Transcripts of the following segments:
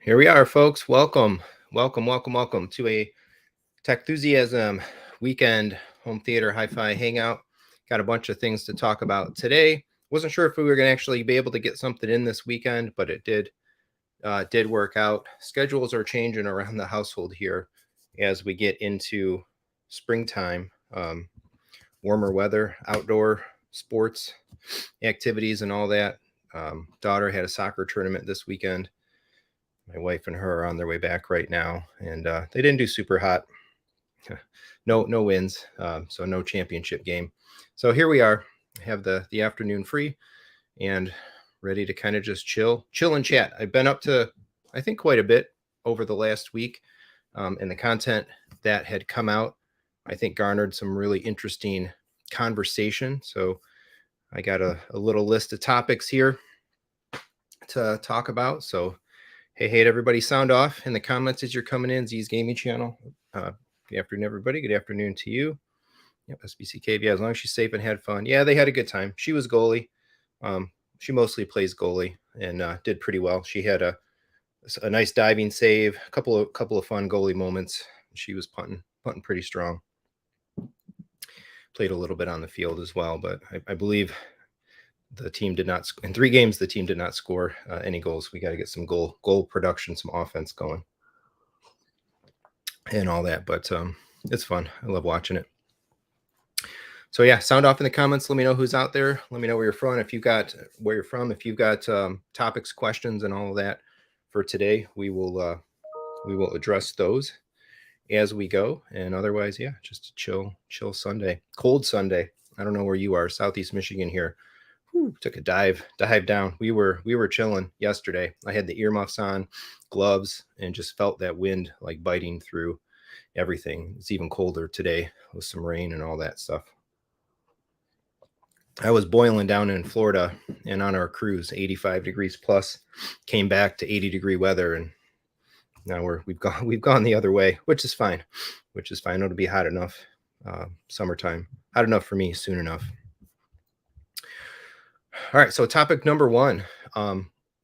Here we are, folks. Welcome to a Techthusiasm weekend home theater hi-fi hangout. Got a bunch of things to talk about today. Wasn't sure if we were going to actually be able to get something in this weekend, but it did work out. Schedules are changing around the household here as we get into springtime, warmer weather, outdoor sports activities, and all that. Daughter had a soccer tournament this weekend. My wife and her are on their way back right now, and they didn't do super hot. No wins, so no championship game. So here we are, have the afternoon free and ready to kind of just chill and chat. I've been up to, I think, quite a bit over the last week, and the content that had come out, I think, garnered some really interesting conversation. So I got a little list of topics here to talk about. So hey to everybody, sound off in the comments as you're coming in. Z's Gaming Channel. Good afternoon, everybody. Good afternoon to you. Yep, SBCK. Yeah, as long as she's safe and had fun. Yeah, they had a good time. She was goalie. She mostly plays goalie and did pretty well. She had a nice diving save, a couple of fun goalie moments. She was punting pretty strong. Played a little bit on the field as well, but I believe the team did not, in 3 games, the team did not score any goals. We got to get some goal production, some offense going and all that, but it's fun. I love watching it. So yeah, sound off in the comments. Let me know who's out there. Let me know where you're from. If you've got topics, questions, and all of that for today, we will address those as we go. And otherwise, yeah, just a chill Sunday, cold Sunday. I don't know where you are, Southeast Michigan here. Whew, took a dive down. We were chilling yesterday. I had the earmuffs on, gloves, and just felt that wind like biting through everything. It's even colder today with some rain and all that stuff. I was boiling down in Florida and on our cruise, 85 degrees plus, came back to 80-degree weather, and now we've gone the other way, which is fine. It'll be hot enough, summertime, hot enough for me soon enough. All right, so topic number 1,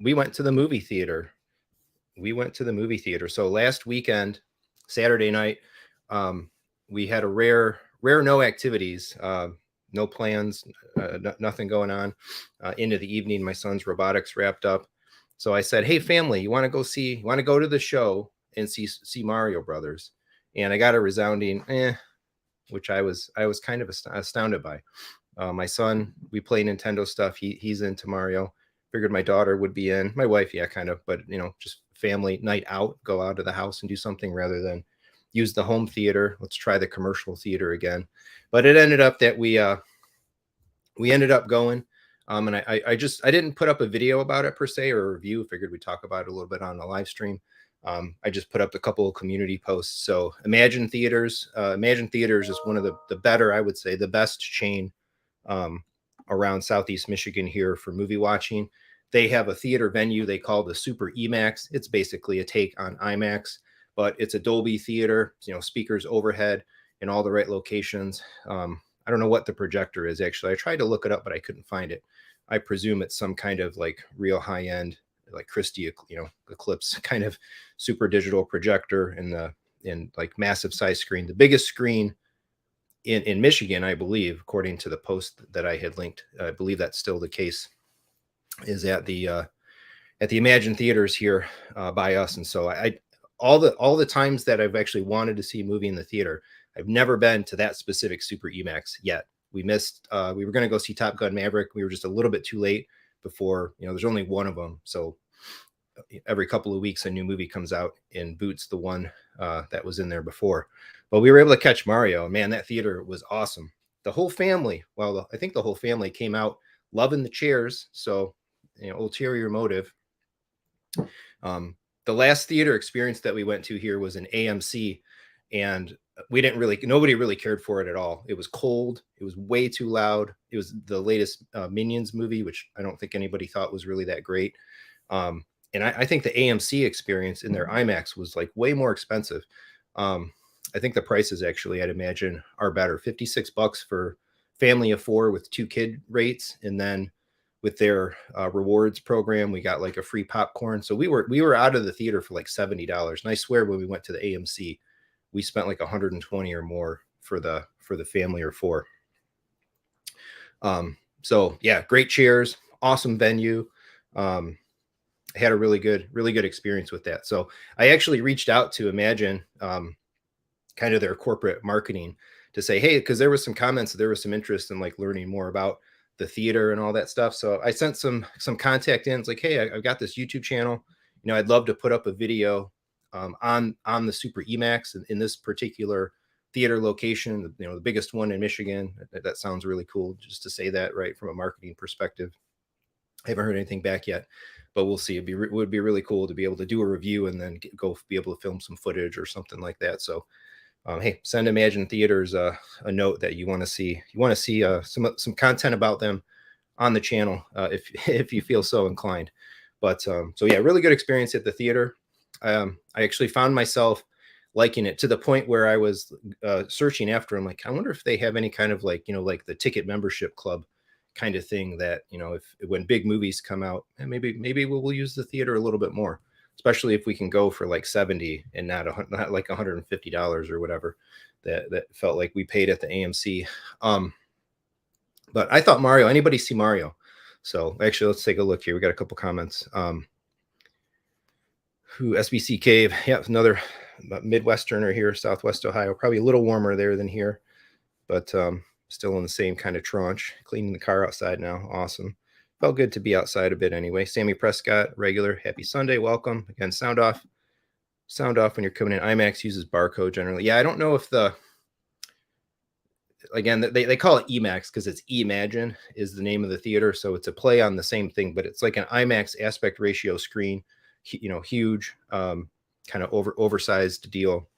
we went to the movie theater. So last weekend, Saturday night, we had a rare no activities, no plans, nothing going on. Into the evening, my son's robotics wrapped up. So I said, hey, family, you want to go to the show and see Mario Brothers? And I got a resounding which I was kind of astounded by. My son, we play Nintendo stuff. He's into Mario. Figured my daughter would be in. My wife, yeah, kind of. But, just family night out, go out of the house and do something rather than use the home theater. Let's try the commercial theater again. But it ended up that we ended up going. And I didn't put up a video about it per se or a review. Figured we'd talk about it a little bit on the live stream. I just put up a couple of community posts. So Emagine Theaters is one of the better, I would say, the best chain around Southeast Michigan here for movie watching. They have a theater venue they call the Super IMAX. It's basically a take on IMAX, but it's a Dolby theater, speakers overhead in all the right locations. I don't know what the projector is, actually. I tried to look it up, but I couldn't find it. I presume it's some kind of like real high end, like Christie, Eclipse kind of super digital projector in like massive size screen. The biggest screen in Michigan, I believe, according to the post that I had linked, I believe that's still the case, is at the Emagine Theaters here by us. And so all the times that I've actually wanted to see a movie in the theater, I've never been to that specific Super IMAX yet. We missed, we were going to go see Top Gun Maverick. We were just a little bit too late before, there's only one of them. So every couple of weeks, a new movie comes out and boots the one that was in there before. But we were able to catch Mario. Man, that theater was awesome. The whole family, I think the whole family came out loving the chairs. So, ulterior motive. The last theater experience that we went to here was an AMC, and nobody really cared for it at all. It was cold. It was way too loud. It was the latest Minions movie, which I don't think anybody thought was really that great. And I think the AMC experience in their IMAX was like way more expensive. I think the prices actually, I'd imagine, are better. $56 for family of 4 with 2 kid rates, and then with their rewards program. We got like a free popcorn. So we were out of the theater for like $70. And I swear when we went to the AMC, we spent like 120 or more for the family or four. So yeah, great chairs, awesome venue. I had a really good experience with that. So I actually reached out to Emagine, kind of their corporate marketing, to say, hey, because there was some comments, there was some interest in like learning more about the theater and all that stuff. So I sent some contact in. It's like, hey, I've got this YouTube channel. You know, I'd love to put up a video on the Super Emax in this particular theater location, you know, the biggest one in Michigan. That sounds really cool, just to say that, right, from a marketing perspective. I haven't heard anything back yet, but we'll see. It would be really cool to be able to do a review and then go be able to film some footage or something like that. So hey, send Emagine Theaters a note that you want to see some content about them on the channel, if you feel so inclined. But so yeah, really good experience at the theater. I actually found myself liking it to the point where I was searching after them. Like, I wonder if they have any kind of like, you know, like the ticket membership club kind of thing that, you know, if when big movies come out, and maybe we'll use the theater a little bit more, especially if we can go for like 70 and not like $150 or whatever that felt like we paid at the AMC. But I thought Mario. Anybody see Mario? So actually, let's take a look here. We got a couple comments. Who SBC Cave? Yeah, another Midwesterner here, Southwest Ohio. Probably a little warmer there than here, but still in the same kind of tranche. Cleaning the car outside now. Awesome. Felt good to be outside a bit anyway. Sammy Prescott, regular. Happy Sunday. Welcome. Again, sound off when you're coming in. IMAX uses barcode generally. Yeah, I don't know if again, they call it Emax because it's Emagine is the name of the theater. So it's a play on the same thing, but it's like an IMAX aspect ratio screen, you know, huge, kind of oversized deal.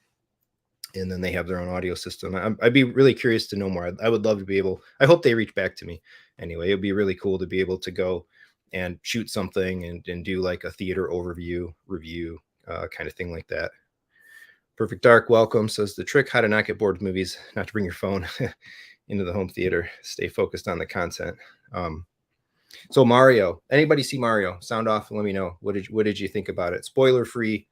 And then they have their own audio system. I'd be really curious to know more. I would love to be able, I hope they reach back to me. Anyway, it'd be really cool to be able to go and shoot something and do like a theater overview review, kind of thing like that. Perfect Dark, welcome. Says the trick how to not get bored with movies, not to bring your phone into the home theater. Stay focused on the content. So Mario, anybody see Mario? Sound off and let me know. What did you think about it? Spoiler free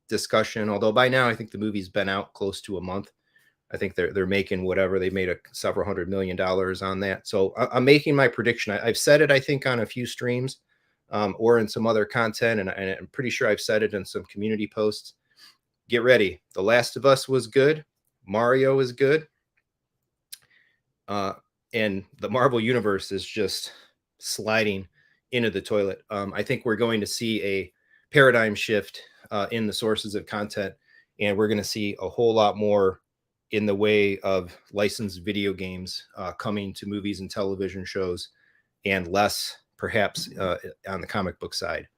discussion. Although by now I think the movie's been out close to a month. I think they're making whatever. They made several $100 million on that. So I'm making my prediction. I've said it, I think, on a few streams or in some other content, and I'm pretty sure I've said it in some community posts. Get ready. The Last of Us was good. Mario is good. And the Marvel Universe is just sliding into the toilet. I think we're going to see a paradigm shift in the sources of content, and we're going to see a whole lot more in the way of licensed video games coming to movies and television shows, and less perhaps on the comic book side.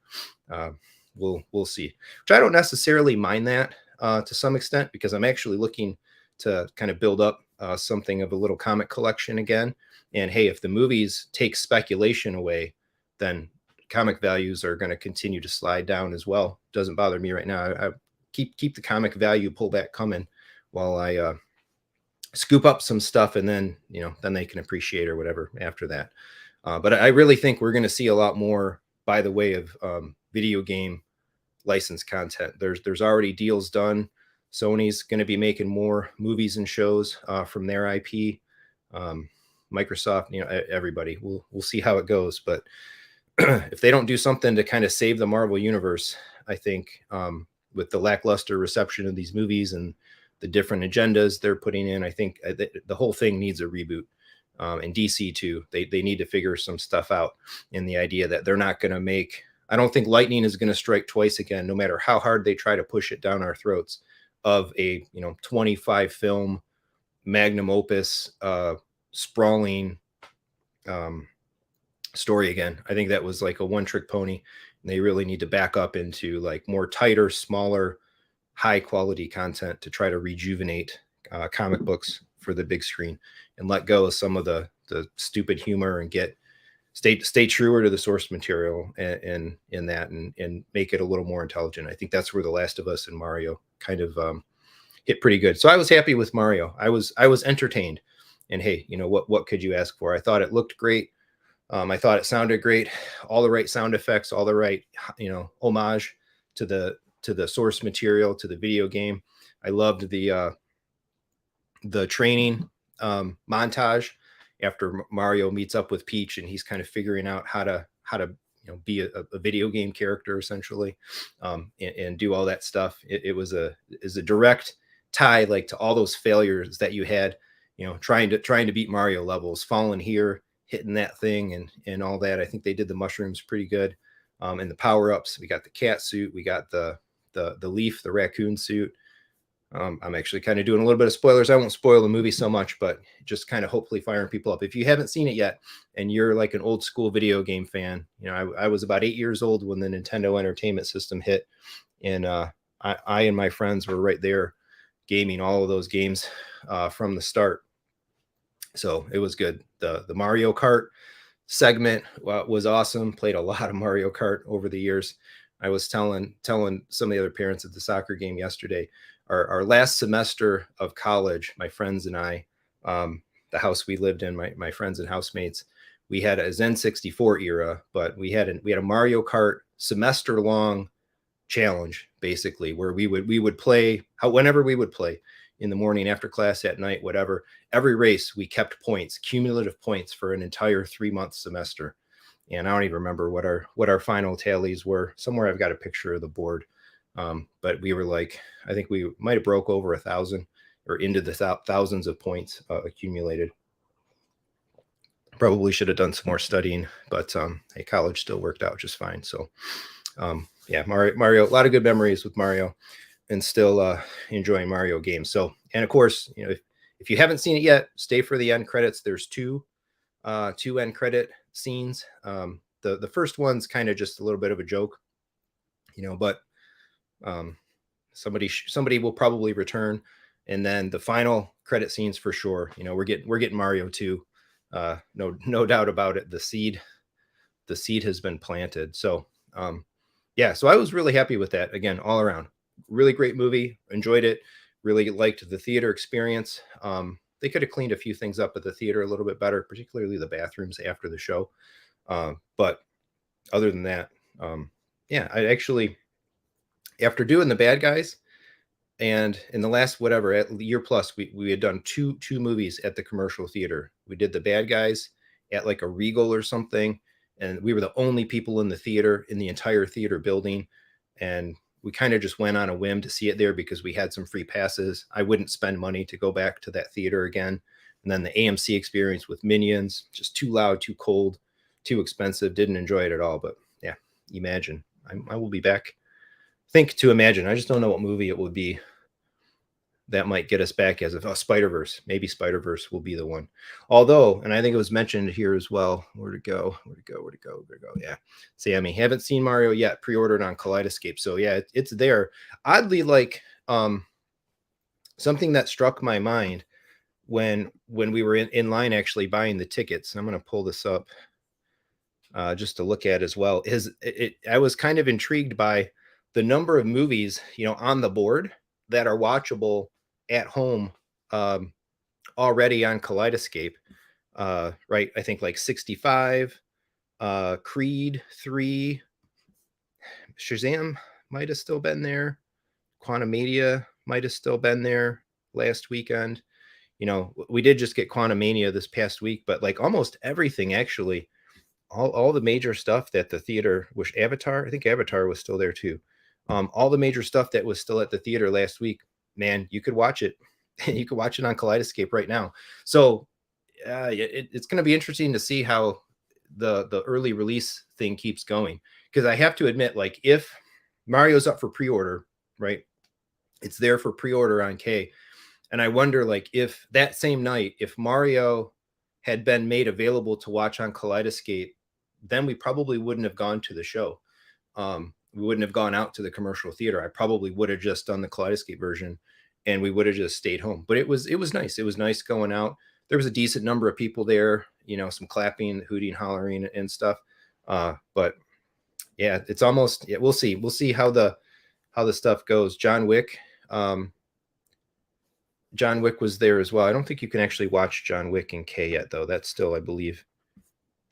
We'll see. Which I don't necessarily mind that to some extent, because I'm actually looking to kind of build up something of a little comic collection again. And hey, if the movies take speculation away, then comic values are going to continue to slide down as well. Doesn't bother me right now. I keep the comic value pullback coming while I scoop up some stuff, and then, you know, then they can appreciate or whatever after that. But I really think we're going to see a lot more by the way of video game licensed content. There's already deals done. Sony's going to be making more movies and shows from their IP. Microsoft, you know, everybody. We'll see how it goes. But if they don't do something to kind of save the Marvel universe, I think with the lackluster reception of these movies and the different agendas they're putting in, I think the whole thing needs a reboot. And DC too. They need to figure some stuff out. In the idea that they're not going to make. I don't think lightning is going to strike twice again, no matter how hard they try to push it down our throats. Of a 25 film magnum opus sprawling story again. I think that was like a one-trick pony, and they really need to back up into like more tighter, smaller, high quality content to try to rejuvenate comic books for the big screen, and let go of some of the stupid humor and stay truer to the source material and in that and make it a little more intelligent. I think that's where The Last of Us and Mario kind of hit pretty good. So I was happy with Mario. I was entertained, and hey, you know what could you ask for? I thought it looked great. I thought it sounded great, all the right sound effects, all the right, homage to the source material, to the video game. I loved the training montage after Mario meets up with Peach and he's kind of figuring out how to be a video game character essentially, and do all that stuff. It was a direct tie like to all those failures that you had, trying to beat Mario levels, falling here, hitting that thing, and all that. I think they did the mushrooms pretty good, and the power ups. We got the cat suit, we got the leaf, the raccoon suit. I'm actually kind of doing a little bit of spoilers. I won't spoil the movie so much, but just kind of hopefully firing people up. If you haven't seen it yet and you're like an old school video game fan, I was about 8 years old when the Nintendo Entertainment System hit, and I and my friends were right there gaming all of those games from the start. So it was good. The Mario Kart segment was awesome. Played a lot of Mario Kart over the years. I was telling some of the other parents at the soccer game yesterday, our last semester of college, my friends and I, the house we lived in, my friends and housemates, we had a Zen 64 era, but we had a Mario Kart semester long challenge basically, where we would play whenever we would play, in the morning, after class, at night, whatever. Every race we kept points, cumulative points, for an entire 3-month semester. And I don't even remember what our final tallies were. Somewhere I've got a picture of the board. But we were like, I think we might have broke over 1,000 or into the thousands of points accumulated. Probably should have done some more studying, but hey, college still worked out just fine. So yeah, Mario, a lot of good memories with Mario, and still enjoying Mario games. So, and of course, if you haven't seen it yet, stay for the end credits. There's two end credit scenes. The first one's kind of just a little bit of a joke, but somebody will probably return, and then the final credit scenes for sure. We're getting Mario 2. No doubt about it. The seed has been planted. So yeah, so I was really happy with that. Again, all around, really great movie. Enjoyed it. Really liked the theater experience. They could have cleaned a few things up at the theater a little bit better, particularly the bathrooms after the show. But other than that, yeah, I actually, after doing the bad guys, and in the last year plus, we had done two movies at the commercial theater. We did the bad guys at like a Regal or something, and we were the only people in the theater, in the entire theater building, and we kind of just went on a whim to see it there because we had some free passes. I wouldn't spend money to go back to that theater again. And then the AMC experience with Minions, just too loud, too cold, too expensive. Didn't enjoy it at all. But yeah, Imagine. I will be back. Think to Imagine. I just don't know what movie it would be that might get us back as a Spider-Verse. Maybe Spider-Verse will be the one. Although, and I think it was mentioned here as well. Where to go? Yeah. Sammy, haven't seen Mario yet. Pre-ordered on Kaleidescape. So yeah, it's there. Oddly, like something that struck my mind when we were in line actually buying the tickets, and I'm going to pull this up just to look at as well, I was kind of intrigued by the number of movies, on the board that are watchable at home already on Kaleidescape. Right, I think like 65, Creed 3, Shazam might have still been there, Quantumania might have still been there last weekend. We did just get Quantumania this past week, but like almost everything, actually, all the major stuff that the theater, which I think Avatar was still there too. All the major stuff that was still at the theater last week, man, you could watch it. You could watch it on Kaleidescape right now. So it's going to be interesting to see how the early release thing keeps going. Because I have to admit, like, if Mario's up for pre-order, right, it's there for pre-order on K. And I wonder, like, if that same night, if Mario had been made available to watch on Kaleidescape, then we probably wouldn't have gone to the show. We wouldn't have gone out to the commercial theater. I probably would have just done the Kaleidescape version, and we would have just stayed home. But it was nice. It was nice going out. There was a decent number of people there, some clapping, hooting, hollering, and stuff. But yeah, it's almost, yeah, we'll see. We'll see how the stuff goes. John Wick was there as well. I don't think you can actually watch John Wick in K yet, though. That's still, I believe,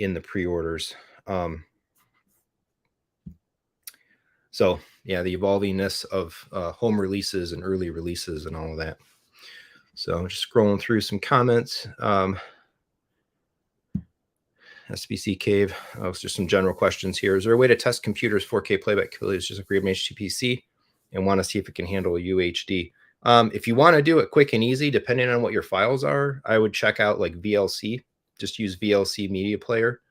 in the pre-orders. So yeah, the evolvingness of home releases and early releases and all of that. So just scrolling through some comments. SBC Cave. Just some general questions here. Is there a way to test computers 4K playback capabilities just like Read HTPC and want to see if it can handle a UHD? If you want to do it quick and easy, depending on what your files are, I would check out like VLC. Just use VLC Media Player.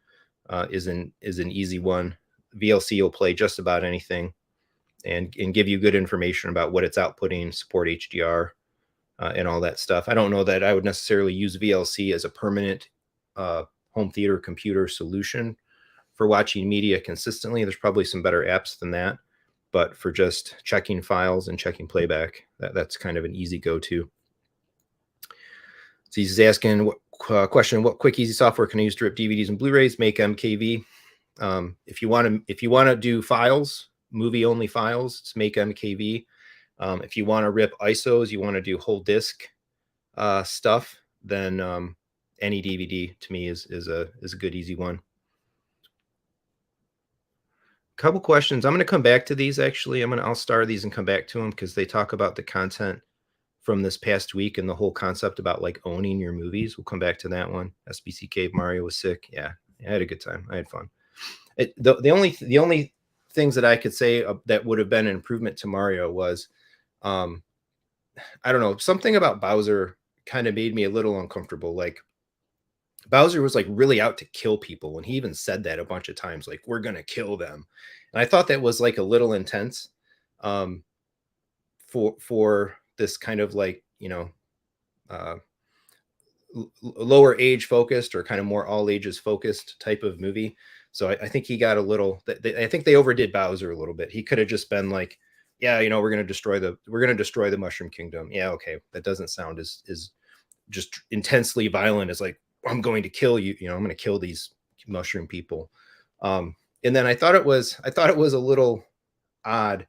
Is an easy one. VLC will play just about anything and give you good information about what it's outputting, support HDR, and all that stuff. I don't know that I would necessarily use VLC as a permanent home theater computer solution for watching media consistently. There's probably some better apps than that, but for just checking files and checking playback, that's kind of an easy go-to. So he's asking question: what quick easy software can I use to rip DVDs and Blu-rays? Make MKV. If you want to do files, movie only files, it's Make MKV. If you want to rip ISOs, you want to do whole disc stuff, then any DVD to me is a good easy one. Couple questions. I'm going to come back to these actually. I'll star these and come back to them because they talk about the content from this past week and the whole concept about like owning your movies. We'll come back to that one. SBC Cave Mario was sick. Yeah, I had a good time. I had fun. The only things that I could say that would have been an improvement to Mario was, I don't know, something about Bowser kind of made me a little uncomfortable. Like Bowser was like really out to kill people, and he even said that a bunch of times, like we're gonna kill them. And I thought that was like a little intense for this kind of like, lower age focused or kind of more all ages focused type of movie. So I think he got a little. I think they overdid Bowser a little bit. He could have just been like, yeah, we're gonna destroy the Mushroom Kingdom. Yeah, okay, that doesn't sound as just intensely violent as like, I'm going to kill you. I'm going to kill these mushroom people. And then I thought it was a little odd,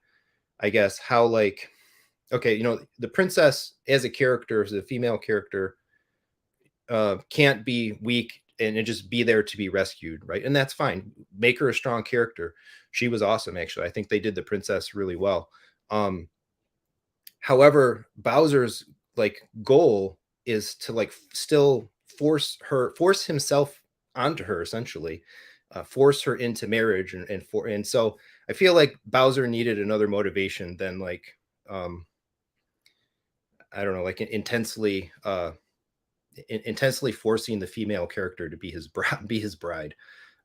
I guess, how like, okay, the princess as a character, as a female character, can't be weak and just be there to be rescued, right? And that's fine. Make her a strong character. She was awesome, actually. I think they did the princess really well. However, Bowser's like goal is to like still force himself onto her, essentially, force her into marriage, and so I feel like Bowser needed another motivation than like, I don't know, like intensely forcing the female character to be his bride.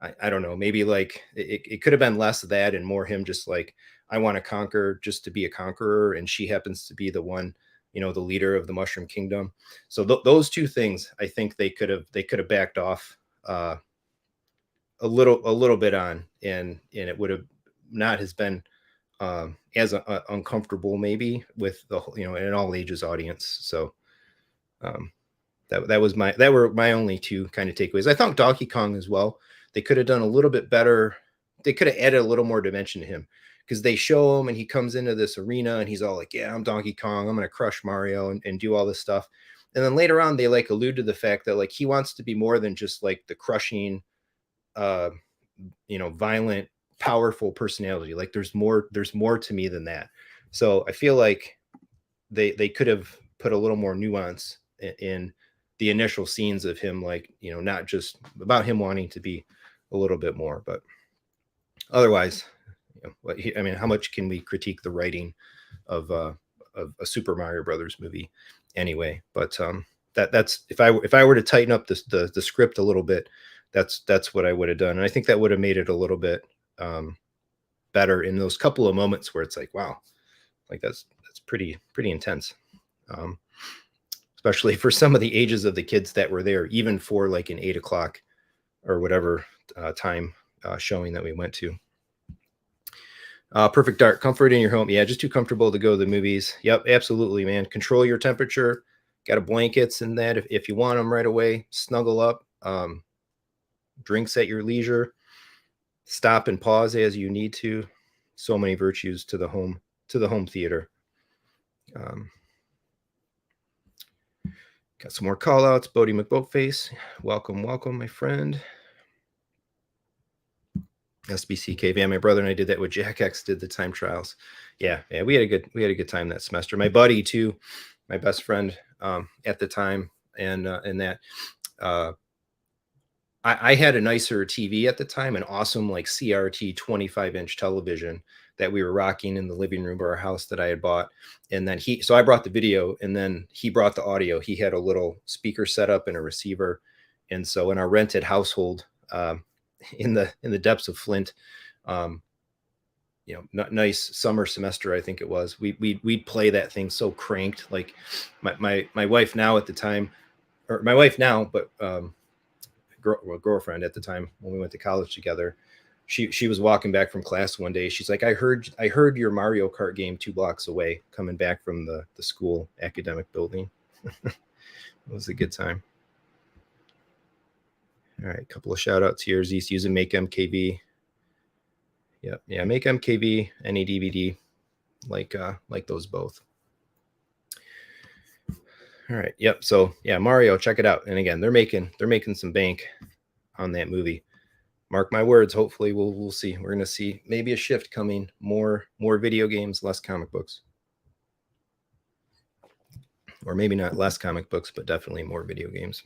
I don't know, maybe like it could have been less of that and more him just like, I want to conquer just to be a conqueror, and she happens to be the one, the leader of the Mushroom Kingdom. So those two things, I think they could have backed off a little bit on, and it would have not has been as uncomfortable maybe with the an all ages audience. So that were my only two kind of takeaways. I thought Donkey Kong as well. They could have done a little bit better. They could have added a little more dimension to him, because they show him and he comes into this arena and he's all like, yeah, I'm Donkey Kong. I'm going to crush Mario and do all this stuff. And then later on, they like allude to the fact that like he wants to be more than just like the crushing, violent, powerful personality. Like there's more to me than that. So I feel like they could have put a little more nuance in the initial scenes of him, like, not just about him wanting to be a little bit more, but otherwise, I mean, how much can we critique the writing of a Super Mario Brothers movie anyway? But that's if I were to tighten up the script a little bit, that's what I would have done, and I think that would have made it a little bit better in those couple of moments where it's like, wow, like that's pretty intense, especially for some of the ages of the kids that were there, even for like an 8 o'clock or whatever time showing that we went to. Perfect Dark, comfort in your home. Yeah, just too comfortable to go to the movies. Yep, absolutely, man. Control your temperature. Got a blankets and that if you want them right away. Snuggle up. Drinks at your leisure. Stop and pause as you need to. So many virtues to the home theater. Got some more call outs. Bodie McBoatface. Welcome, my friend. SBC Cave. Yeah, my brother and I did that with Jack X, did the time trials. Yeah, we had a good time that semester. My buddy too, my best friend at the time, and that uh, I had a nicer TV at the time, an awesome like CRT 25-inch television that we were rocking in the living room of our house that I had bought. And then so I brought the video, and then he brought the audio. He had a little speaker setup and a receiver. And so in our rented household, in the depths of Flint, um, nice summer semester, I think it was, we'd play that thing so cranked. Like my wife now at the time, or my wife now, but girlfriend at the time when we went to college together, she was walking back from class one day. She's like, I heard your Mario Kart game 2 blocks away coming back from the school academic building. It was a good time. All right, a couple of shout outs here. Zeus using Make MKV. Yeah, Make MKV, any DVD, like those both. All right, yep. So yeah, Mario, check it out. And again, they're making some bank on that movie. Mark my words. Hopefully, we'll see. We're gonna see maybe a shift coming. More video games, less comic books, or maybe not less comic books, but definitely more video games.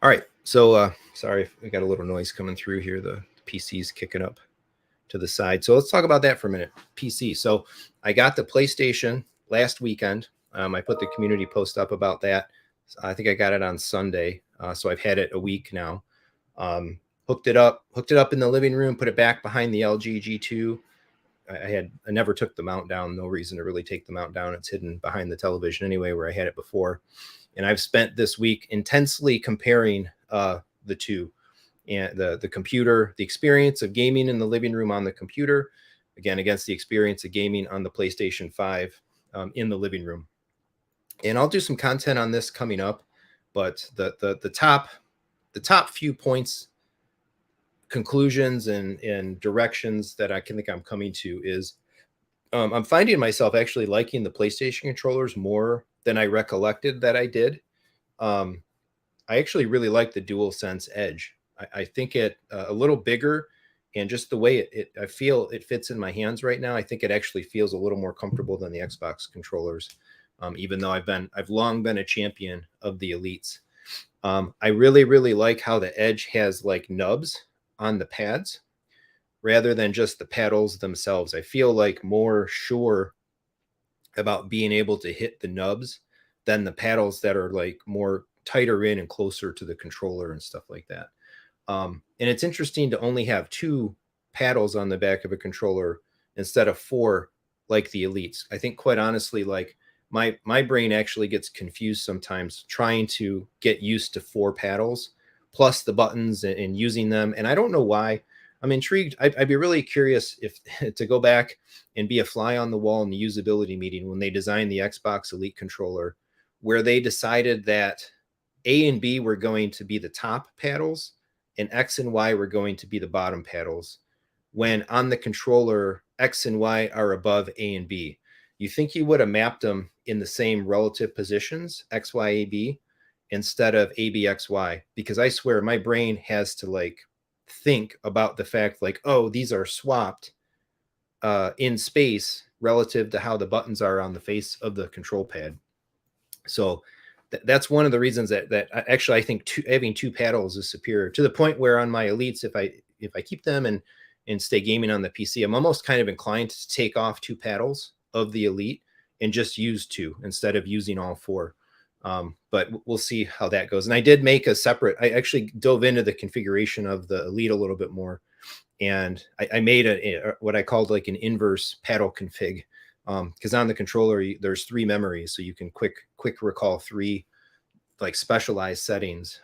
All right. So sorry, we got a little noise coming through here. The PC's kicking up to the side. So let's talk about that for a minute. PC. So I got the PlayStation last weekend. I put the community post up about that. I think I got it on Sunday. So I've had it a week now. Hooked it up in the living room, put it back behind the LG G2. I never took the mount down. No reason to really take the mount down. It's hidden behind the television anyway, where I had it before. And I've spent this week intensely comparing the two, and the computer, the experience of gaming in the living room on the computer, again, against the experience of gaming on the PlayStation 5 in the living room. And I'll do some content on this coming up, but the top few points, conclusions and directions that I can think I'm coming to is I'm finding myself actually liking the PlayStation controllers more than I recollected that I did. I actually really like the DualSense Edge. I think it a little bigger, and just the way I feel it fits in my hands right now. I think it actually feels a little more comfortable than the Xbox controllers, even though I've long been a champion of the Elites. I really like how the Edge has like nubs on the pads rather than just the paddles themselves. I feel like more sure about being able to hit the nubs than the paddles that are like more tighter in and closer to the controller and stuff like that. And it's interesting to only have 2 paddles on the back of a controller instead of 4 like the Elites. I think quite honestly, like my brain actually gets confused sometimes trying to get used to 4 paddles plus the buttons and using them. And I don't know why. I'm intrigued. I'd be really curious if to go back and be a fly on the wall in the usability meeting when they designed the Xbox Elite controller, where they decided that A and B were going to be the top paddles and X and Y were going to be the bottom paddles, when on the controller, X and Y are above A and B. You think you would have mapped them in the same relative positions, X, Y, A, B, instead of A, B, X, Y, because I swear my brain has to like think about the fact like, oh, these are swapped in space relative to how the buttons are on the face of the control pad. So that's one of the reasons that actually I think having 2 paddles is superior, to the point where on my Elites, if I keep them and stay gaming on the PC, I'm almost kind of inclined to take off 2 paddles of the Elite and just use 2 instead of using all 4. But we'll see how that goes. And I did make a separate, I actually dove into the configuration of the Elite a little bit more. And I made what I called like an inverse paddle config. Because on the controller, there's 3 memories. So you can quick recall 3 like specialized settings.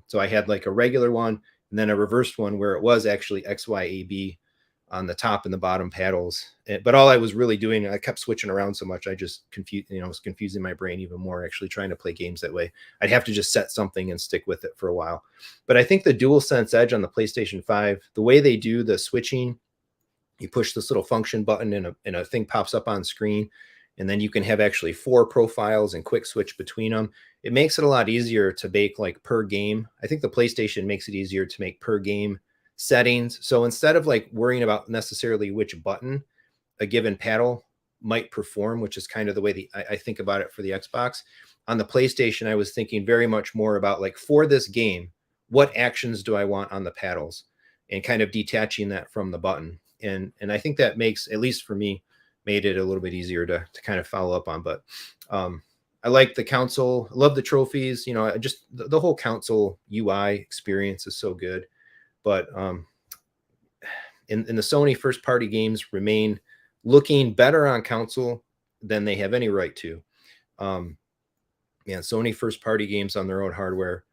So I had like a regular one and then a reversed one where it was actually XYAB on the top and the bottom paddles. But all I was really doing, I kept switching around so much, I just was confusing my brain even more actually trying to play games that way. I'd have to just set something and stick with it for a while. But I think the DualSense Edge on the PlayStation 5, the way they do the switching, you push this little function button and a thing pops up on screen, and then you can have actually 4 profiles and quick switch between them. It makes it a lot easier to make like per game. I think the PlayStation makes it easier to make per game settings. So instead of like worrying about necessarily which button a given paddle might perform, which is kind of the way I think about it for the Xbox, on the PlayStation, I was thinking very much more about like, for this game, what actions do I want on the paddles, and kind of detaching that from the button. And I think that makes, at least for me, made it a little bit easier to kind of follow up on. But I like the console, love the trophies, you know, just the whole console UI experience is so good. But in the Sony first party games remain looking better on console than they have any right to. Sony first party games on their own hardware,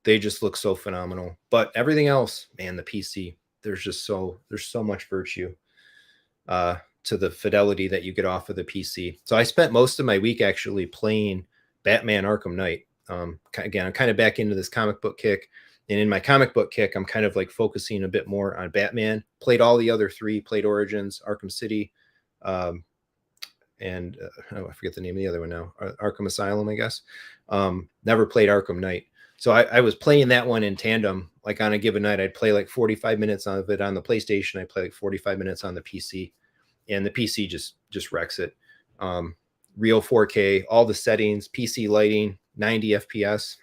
they just look so phenomenal. But everything else, man, the PC, there's so much virtue to the fidelity that you get off of the PC. So I spent most of my week actually playing Batman Arkham Knight. Again, I'm kind of back into this comic book kick. And in my comic book kick, I'm kind of like focusing a bit more on Batman. Played all the other three, played Origins, Arkham City, and I forget the name of the other one now, Arkham Asylum, I guess. Never played Arkham Knight. So I was playing that one in tandem. Like on a given night, I'd play like 45 minutes of it on the PlayStation. I'd play like 45 minutes on the PC. And the PC just wrecks it. Real 4K, all the settings, PC lighting, 90 FPS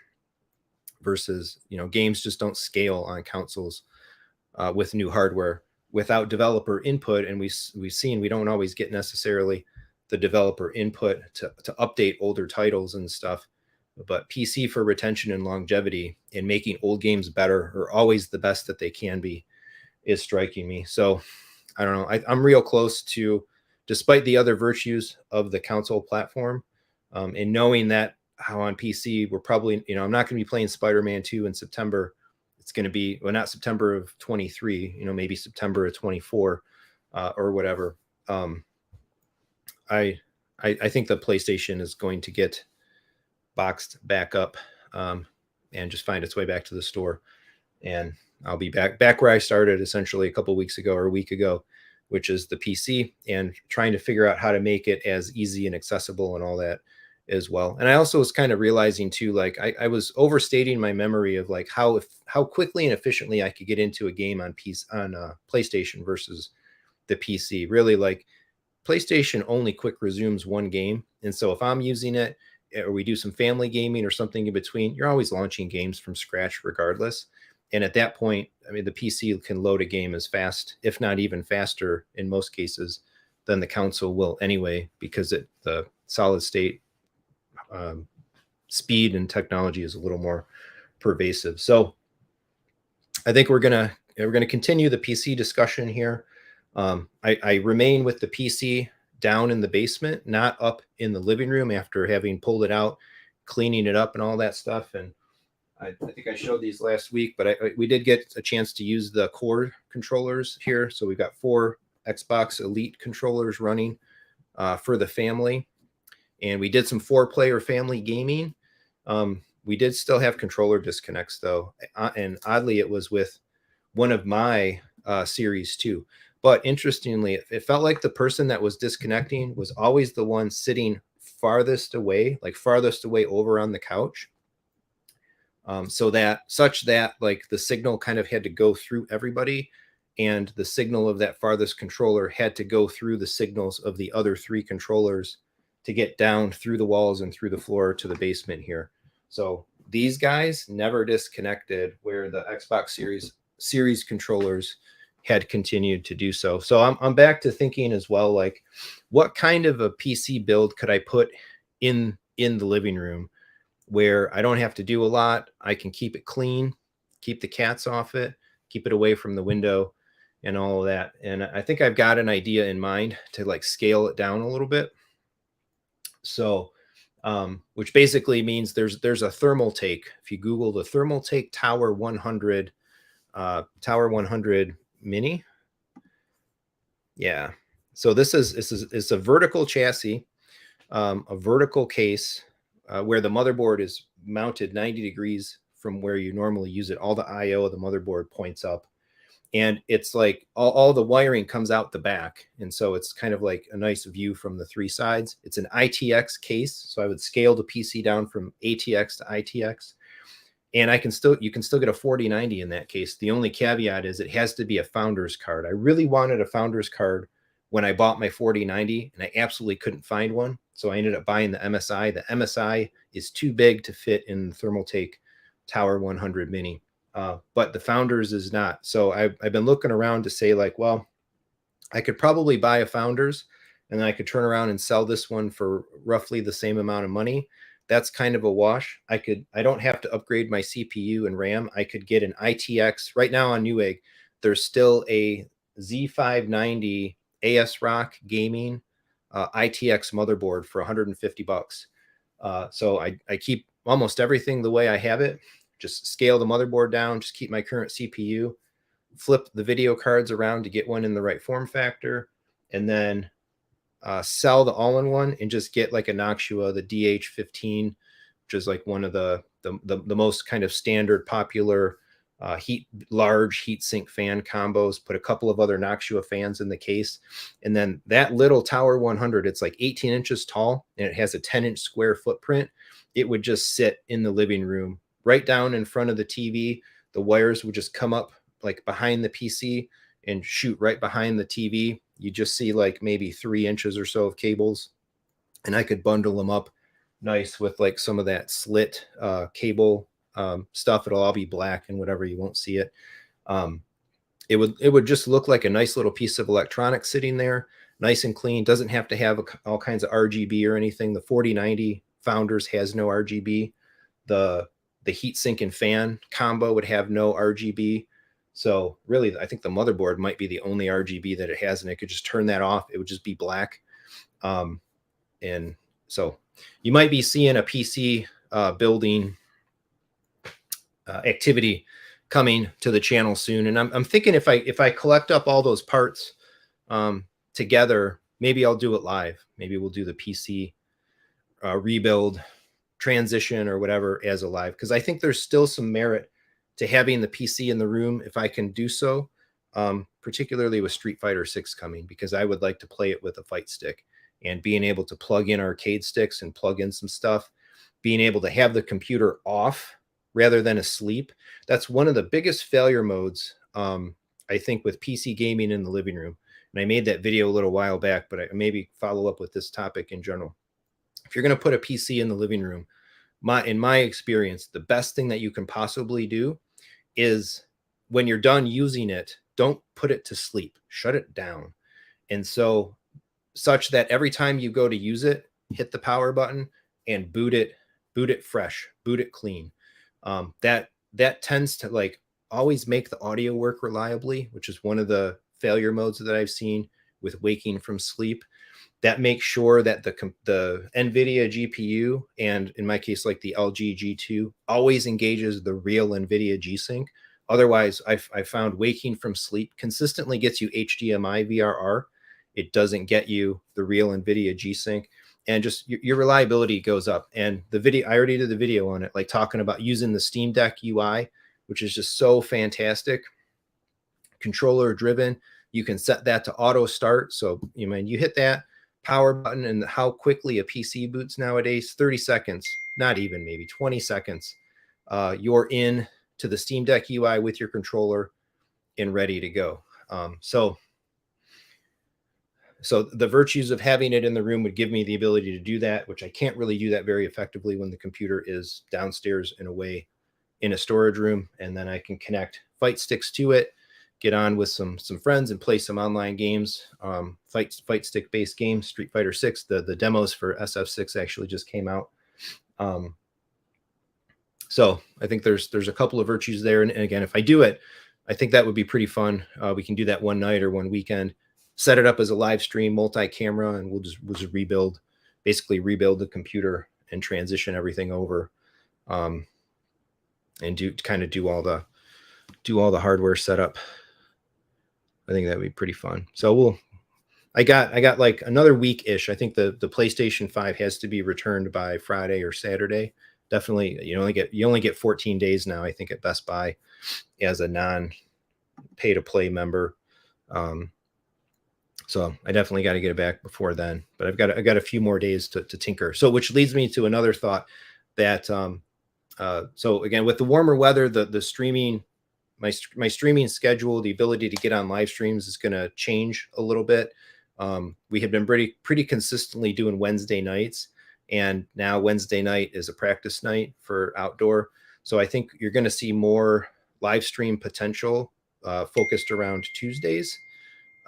versus, you know, games just don't scale on consoles with new hardware without developer input. And we've seen we don't always get necessarily the developer input to update older titles and stuff. But PC for retention and longevity and making old games better, or always the best that they can be, is striking me. So I don't know. I'm real close to, despite the other virtues of the console platform, and knowing that how on PC we're probably, you know, I'm not going to be playing Spider-Man 2 in September. It's going to be, well, not September of 23, you know, maybe September of 24 or whatever. I think the PlayStation is going to get boxed back up and just find its way back to the store. And I'll be back where I started essentially a couple of weeks ago or a week ago, which is the PC, and trying to figure out how to make it as easy and accessible and all that as well. And I also was kind of realizing too, like I was overstating my memory of like how quickly and efficiently I could get into a game on PlayStation versus the PC. Really, like PlayStation only quick resumes one game. And so if I'm using it, or we do some family gaming or something in between, you're always launching games from scratch regardless. And at that point, I mean, the PC can load a game as fast, if not even faster in most cases, than the console will anyway, because the solid state speed and technology is a little more pervasive. So I think we're gonna continue the PC discussion here. I remain with the PC down in the basement, not up in the living room after having pulled it out, cleaning it up and all that stuff. And I think I showed these last week, but we did get a chance to use the cord controllers here. So we've got 4 Xbox Elite controllers running for the family. And we did some 4-player family gaming. We did still have controller disconnects though. And oddly, it was with one of my Series 2. But interestingly, it felt like the person that was disconnecting was always the one sitting farthest away, like farthest away over on the couch. Such that like the signal kind of had to go through everybody, and the signal of that farthest controller had to go through the signals of the other 3 controllers to get down through the walls and through the floor to the basement here. So these guys never disconnected, where the Xbox Series controllers had continued to do so. So I'm back to thinking as well, like what kind of a PC build could I put in the living room where I don't have to do a lot. I can keep it clean, keep the cats off it, keep it away from the window and all of that. And I think I've got an idea in mind to like scale it down a little bit. So, which basically means there's a thermal take. If you Google the thermal take Tower 100 mini. Yeah. So this is a vertical chassis, a vertical case, where the motherboard is mounted 90 degrees from where you normally use it. All the I/O of the motherboard points up, and it's like all the wiring comes out the back. And so it's kind of like a nice view from the 3 sides. It's an ITX case. So I would scale the PC down from ATX to ITX. And you can still get a 4090 in that case. The only caveat is it has to be a founder's card. I really wanted a founder's card when I bought my 4090, and I absolutely couldn't find one. So I ended up buying the MSI. The MSI is too big to fit in the Thermaltake Tower 100 Mini, but the founders is not. So I've been looking around to say, like, well, I could probably buy a founders, and then I could turn around and sell this one for roughly the same amount of money. That's kind of a wash. I don't have to upgrade my CPU and RAM. I could get an ITX right now on Newegg. There's still a Z590 ASRock gaming ITX motherboard for 150 bucks. So I keep almost everything the way I have it. Just scale the motherboard down, just keep my current CPU, flip the video cards around to get one in the right form factor, and then sell the all-in-one and just get like a Noxua, the DH15, which is like one of the most kind of standard popular large heat sink fan combos. Put a couple of other Noxua fans in the case, and then that little Tower 100, it's like 18 inches tall and it has a 10-inch square footprint. It would just sit in the living room right down in front of the TV. The wires would just come up like behind the PC and shoot right behind the TV. You just see like maybe 3 inches or so of cables, and I could bundle them up nice with like some of that slit cable stuff. It'll all be black and whatever, you won't see it. It would just look like a nice little piece of electronics sitting there, nice and clean. Doesn't have to have all kinds of RGB or anything. The 4090 Founders has no RGB. The heatsink and fan combo would have no RGB. So really, I think the motherboard might be the only RGB that it has, and it could just turn that off. It would just be black. And so you might be seeing a PC building activity coming to the channel soon. And I'm thinking if I collect up all those parts together, maybe I'll do it live. Maybe we'll do the PC rebuild transition or whatever as a live, because I think there's still some merit to having the PC in the room if I can do so, particularly with Street Fighter 6 coming, because I would like to play it with a fight stick, and being able to plug in arcade sticks and plug in some stuff, being able to have the computer off rather than asleep. That's one of the biggest failure modes, I think, with PC gaming in the living room. And I made that video a little while back, but I maybe follow up with this topic in general. If you're going to put a PC in the living room, in my experience, the best thing that you can possibly do is when you're done using it, don't put it to sleep, shut it down. And so such that every time you go to use it, hit the power button and boot it fresh, boot it clean. That tends to like always make the audio work reliably, which is one of the failure modes that I've seen with waking from sleep. That makes sure that the NVIDIA GPU, and in my case, like the LG G2, always engages the real NVIDIA G-Sync. Otherwise, I found waking from sleep consistently gets you HDMI VRR. It doesn't get you the real NVIDIA G-Sync, and just your reliability goes up. And the video, I already did the video on it, like talking about using the Steam Deck UI, which is just so fantastic. Controller driven. You can set that to auto start. So you hit that power button, and how quickly a PC boots nowadays, 30 seconds, not even, maybe 20 seconds. You're in to the Steam Deck UI with your controller and ready to go. So the virtues of having it in the room would give me the ability to do that, which I can't really do that very effectively when the computer is downstairs and away in a storage room. And then I can connect fight sticks to it, get on with some friends and play some online games, fight stick based games. Street Fighter 6, the demos for SF6 actually just came out. So I think there's a couple of virtues there. And again, if I do it, I think that would be pretty fun. We can do that one night or one weekend, set it up as a live stream, multi-camera, and we'll just basically rebuild the computer and transition everything over, and do all the hardware setup. I think that would be pretty fun. So I got like another week-ish. I think the PlayStation 5 has to be returned by Friday or Saturday. Definitely, you only get 14 days now, I think, at Best Buy as a non-pay-to-play member. So I definitely got to get it back before then. But I got a few more days to tinker. So which leads me to another thought that So again, with the warmer weather, the streaming, my streaming schedule, the ability to get on live streams is going to change a little bit. We have been pretty consistently doing Wednesday nights, and now Wednesday night is a practice night for outdoor. So I think you're going to see more live stream potential focused around Tuesdays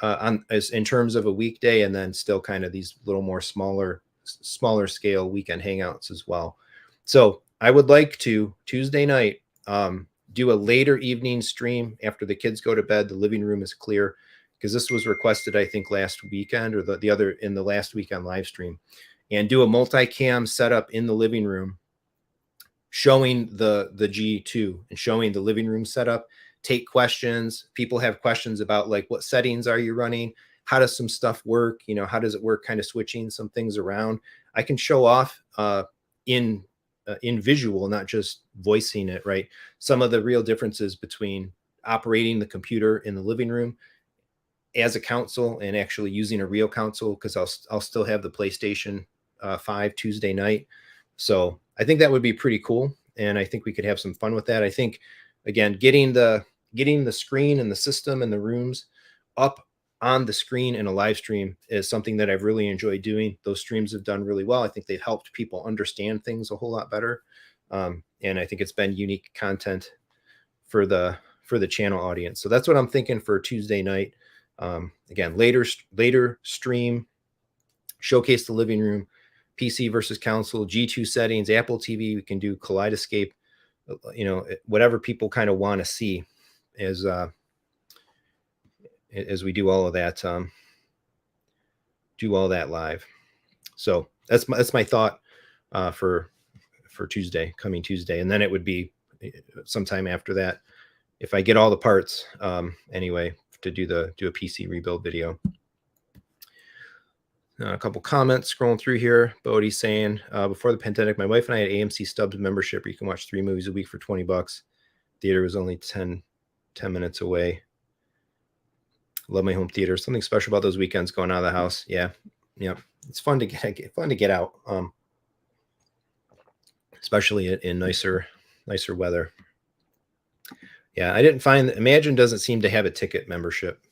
on as in terms of a weekday, and then still kind of these little more smaller scale weekend hangouts as well. So I would like to Tuesday night do a later evening stream after the kids go to bed. The living room is clear, because this was requested, I think, last weekend or the other in the last weekend live stream, and do a multicam setup in the living room, showing the G2 and showing the living room setup. Take questions. People have questions about like, what settings are you running? How does some stuff work? You know, how does it work? Kind of switching some things around. I can show off in visual, not just voicing it, right? Some of the real differences between operating the computer in the living room as a console and actually using a real console, because I'll still have the PlayStation 5 Tuesday night. So I think that would be pretty cool, and I think we could have some fun with that. I think, again, getting the screen and the system and the rooms up on the screen in a live stream is something that I've really enjoyed doing. Those streams have done really well. I think they've helped people understand things a whole lot better, and I think it's been unique content for the channel audience. So that's what I'm thinking for Tuesday night. Again, later stream, showcase the living room, PC versus console, G2 settings, Apple TV. We can do Kaleidescape, you know, whatever people kind of want to see as we do all of that, live. So that's my thought for coming Tuesday, and then it would be sometime after that, if I get all the parts anyway, to do a PC rebuild video. A couple comments scrolling through here. Bodie saying, before the pandemic, my wife and I had AMC Stubs membership where you can watch 3 movies a week for $20. Theater was only 10 minutes away. Love my home theater. Something special about those weekends going out of the house. Yeah. It's fun to get out, especially in nicer weather. Yeah, I didn't find Emagine doesn't seem to have a ticket membership.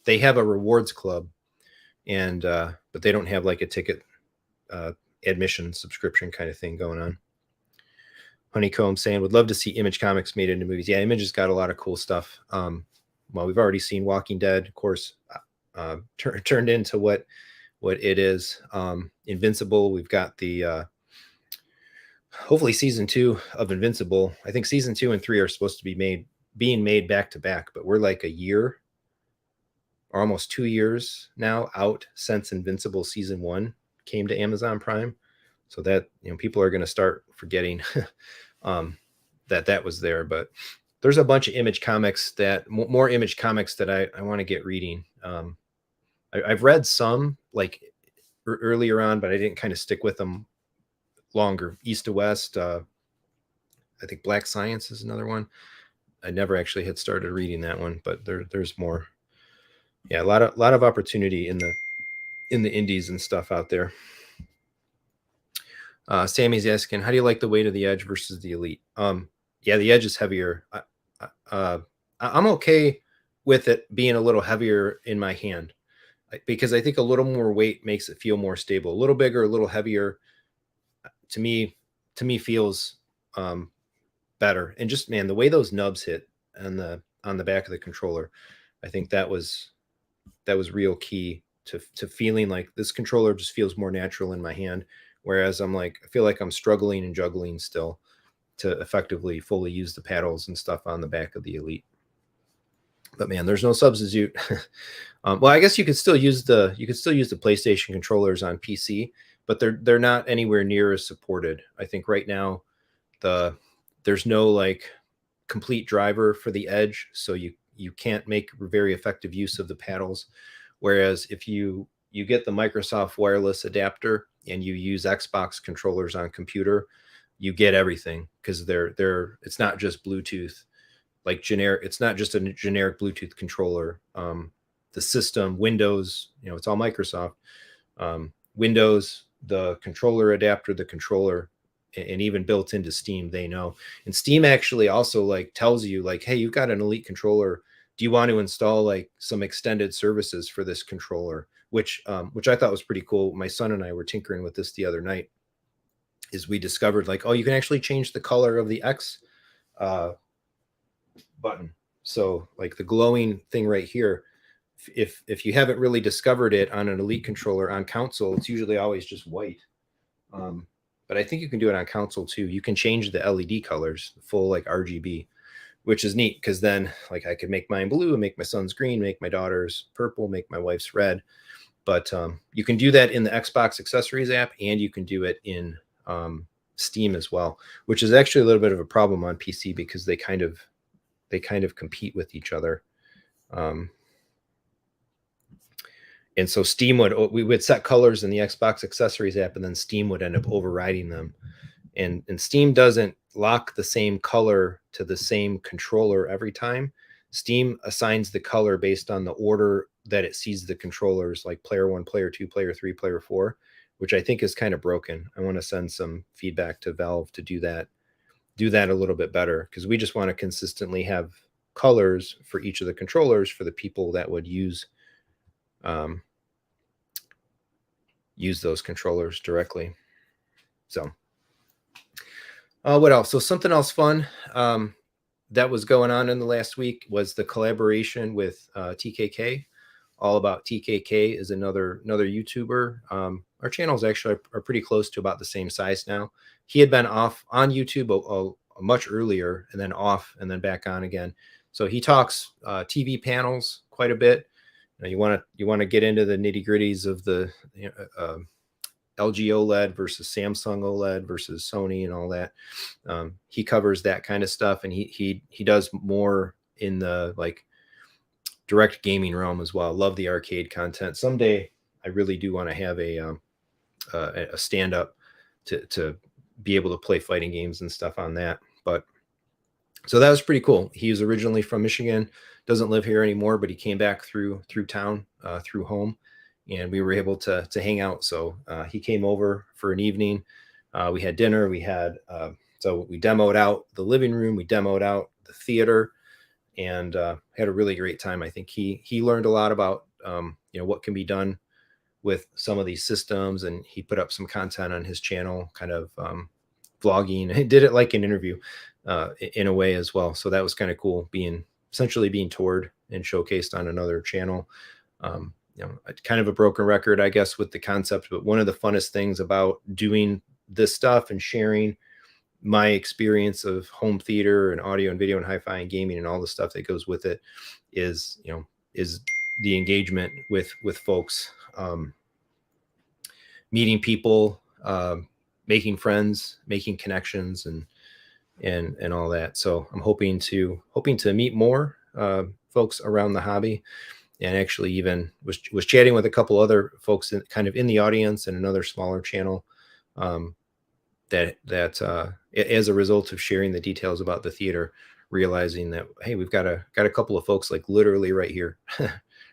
They have a rewards club, and but they don't have like a ticket admission subscription kind of thing going on. Honeycomb saying, would love to see Image Comics made into movies. Yeah, Image has got a lot of cool stuff. Well, we've already seen Walking Dead, of course, turned into what it is. Invincible, we've got the hopefully season 2 of Invincible. I think season 2 and 3 are supposed to be being made back to back, but we're like a year or almost 2 years now out since Invincible season 1 came to Amazon Prime. So that, you know, people are going to start forgetting that was there. But there's a bunch of Image Comics more Image Comics that I want to get reading. I've read some like earlier on, but I didn't kind of stick with them longer. East to West, I think Black Science is another one. I never actually had started reading that one, but there's more. Yeah, a lot of opportunity in the indies and stuff out there. Sammy's asking, how do you like the weight of the Edge versus the Elite? Yeah, the Edge is heavier. I'm okay with it being a little heavier in my hand, because I think a little more weight makes it feel more stable. A little bigger, a little heavier, to me feels better. And just, man, the way those nubs hit on the back of the controller, I think that was real key to feeling like this controller just feels more natural in my hand. Whereas I feel like I'm struggling and juggling still to effectively fully use the paddles and stuff on the back of the Elite. But man, there's no substitute. Well, I guess you could still use the PlayStation controllers on PC, but they're not anywhere near as supported. I think right now there's no like complete driver for the Edge, so you can't make very effective use of the paddles. Whereas if you get the Microsoft wireless adapter and you use Xbox controllers on computer, you get everything, because it's not just Bluetooth, like generic. It's not just a generic Bluetooth controller. The system, Windows, it's all Microsoft. Windows, the controller adapter, the controller and even built into Steam, they know. And Steam actually also like tells you like, hey, you've got an Elite controller. Do you want to install like some extended services for this controller? Which I thought was pretty cool. My son and I were tinkering with this the other night. Is we discovered like, oh, you can actually change the color of the X uh, button. So like the glowing thing right here, if you haven't really discovered it on an Elite controller on console, it's usually always just white. But I think you can do it on console too. You can change the LED colors, full like RGB, which is neat because then like I could make mine blue and make my son's green, make my daughter's purple, make my wife's red. But you can do that in the Xbox accessories app, and you can do it in Steam as well, which is actually a little bit of a problem on PC because they kind of compete with each other. And so Steam we would set colors in the Xbox accessories app, and then Steam would end up overriding them. And Steam doesn't lock the same color to the same controller every time. Steam assigns the color based on the order that it sees the controllers, like player 1, player 2, player 3, player 4, which I think is kind of broken. I want to send some feedback to Valve to do that a little bit better, because we just want to consistently have colors for each of the controllers for the people that would use those controllers directly. So what else? So something else fun that was going on in the last week was the collaboration with TKK. All About TKK is another YouTuber. Our channels actually are pretty close to about the same size now. He had been off on YouTube much earlier, and then off, and then back on again. So he talks TV panels quite a bit. You want to get into the nitty gritties of the LG OLED versus Samsung OLED versus Sony and all that. He covers that kind of stuff, and he does more in the like direct gaming realm as well. Love the arcade content. Someday I really do want to have a stand up to be able to play fighting games and stuff on that. But so that was pretty cool. He was originally from Michigan, doesn't live here anymore, but he came back through town, through home, and we were able to hang out. So he came over for an evening. We had dinner. We had so we demoed out the living room. We demoed out the theater, and had a really great time. I think he learned a lot about what can be done with some of these systems, and he put up some content on his channel, kind of vlogging. He did it like an interview in a way as well. So that was kind of cool, essentially being toured and showcased on another channel. Kind of a broken record, I guess, with the concept, but one of the funnest things about doing this stuff and sharing my experience of home theater and audio and video and hi-fi and gaming and all the stuff that goes with it is the engagement with folks, meeting people, making friends, making connections, and all that. So I'm hoping to meet more folks around the hobby, and actually even was chatting with a couple other folks kind of in the audience and another smaller channel that as a result of sharing the details about the theater, realizing that, hey, we've got a couple of folks like literally right here,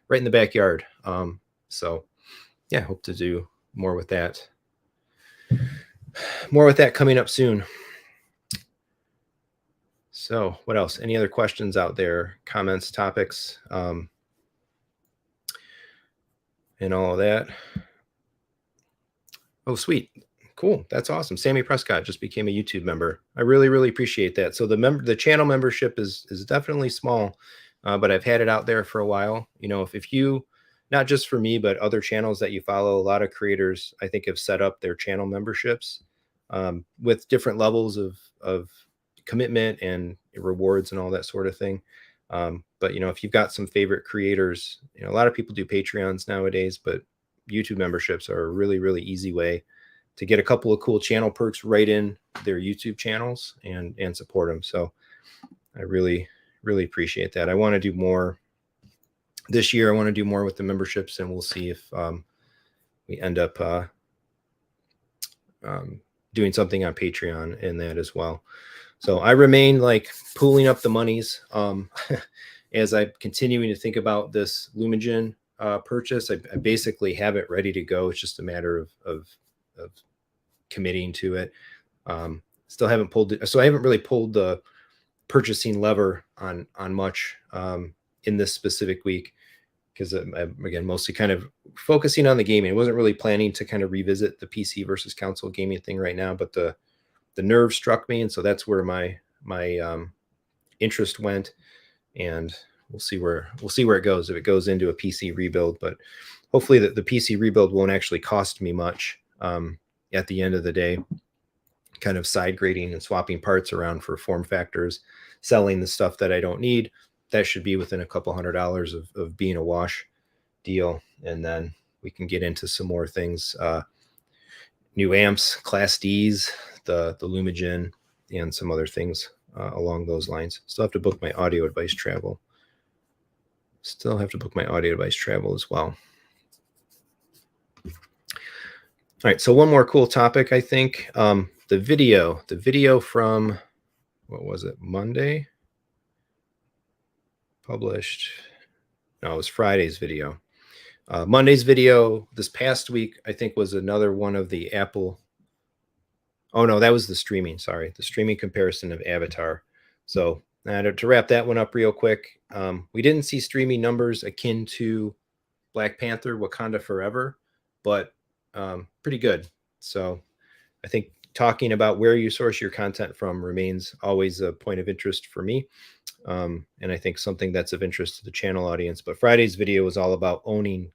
right in the backyard. So yeah, hope to do more with that. More with that coming up soon. So what else? Any other questions out there? Comments, topics, and all of that. Oh, sweet. Cool. That's awesome. Sammy Prescott just became a YouTube member. I really, really appreciate that. So the channel membership is definitely small, but I've had it out there for a while. If you, not just for me, but other channels that you follow, a lot of creators, I think, have set up their channel memberships with different levels of commitment and rewards and all that sort of thing. But if you've got some favorite creators, a lot of people do Patreons nowadays, but YouTube memberships are a really, really easy way to get a couple of cool channel perks right in their YouTube channels and support them. So I really, really appreciate that. I want to do more this year. I want to do more with the memberships, and we'll see if we end up doing something on Patreon in that as well. So I remain like pooling up the monies as I'm continuing to think about this Emagine purchase. I basically have it ready to go. It's just a matter of committing to it. Still haven't pulled it. So I haven't really pulled the purchasing lever on much in this specific week, because I'm, again, mostly kind of focusing on the gaming. I wasn't really planning to kind of revisit the PC versus console gaming thing right now, but the nerve struck me, and so that's where my interest went, and we'll see where it goes, if it goes into a PC rebuild. But hopefully the PC rebuild won't actually cost me much at the end of the day, kind of side grading and swapping parts around for form factors, selling the stuff that I don't need. That should be within a couple $100 of being a wash deal. And then we can get into some more things, new amps, Class Ds, the Emagine, and some other things along those lines. Still have to book my audio advice travel. Still have to book my audio advice travel as well. All right, so one more cool topic, I think. The video from, what was it, Monday? Published. No, it was Friday's video. Monday's video this past week, I think, was another one of the Apple. Oh, no, that was the streaming. Sorry, the streaming comparison of Avatar. So to wrap that one up real quick, we didn't see streaming numbers akin to Black Panther, Wakanda Forever, but pretty good. So I think talking about where you source your content from remains always a point of interest for me. And I think something that's of interest to the channel audience. But Friday's video was all about owning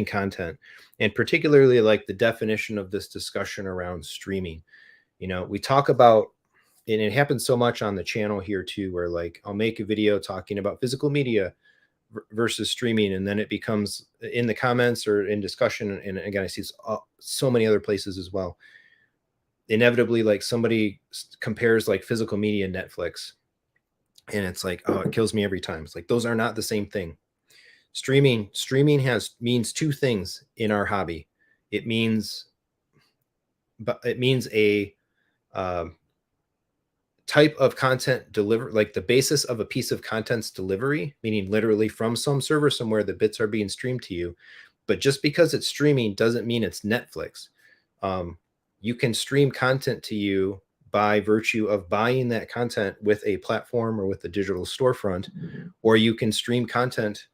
content, and particularly like the definition of this discussion around streaming. You know, we talk about, and it happens so much on the channel here too, where like I'll make a video talking about physical media versus streaming, and then it becomes in the comments or in discussion, and again I see so many other places as well, inevitably like somebody compares like physical media and Netflix, and it's like, oh, it kills me every time. It's like, those are not the same thing. Streaming means two things in our hobby. It means a type of content deliver, like the basis of a piece of content's delivery, meaning literally from some server somewhere the bits are being streamed to you. But just because it's streaming doesn't mean it's Netflix. You can stream content to you by virtue of buying that content with a platform or with a digital storefront, or you can stream content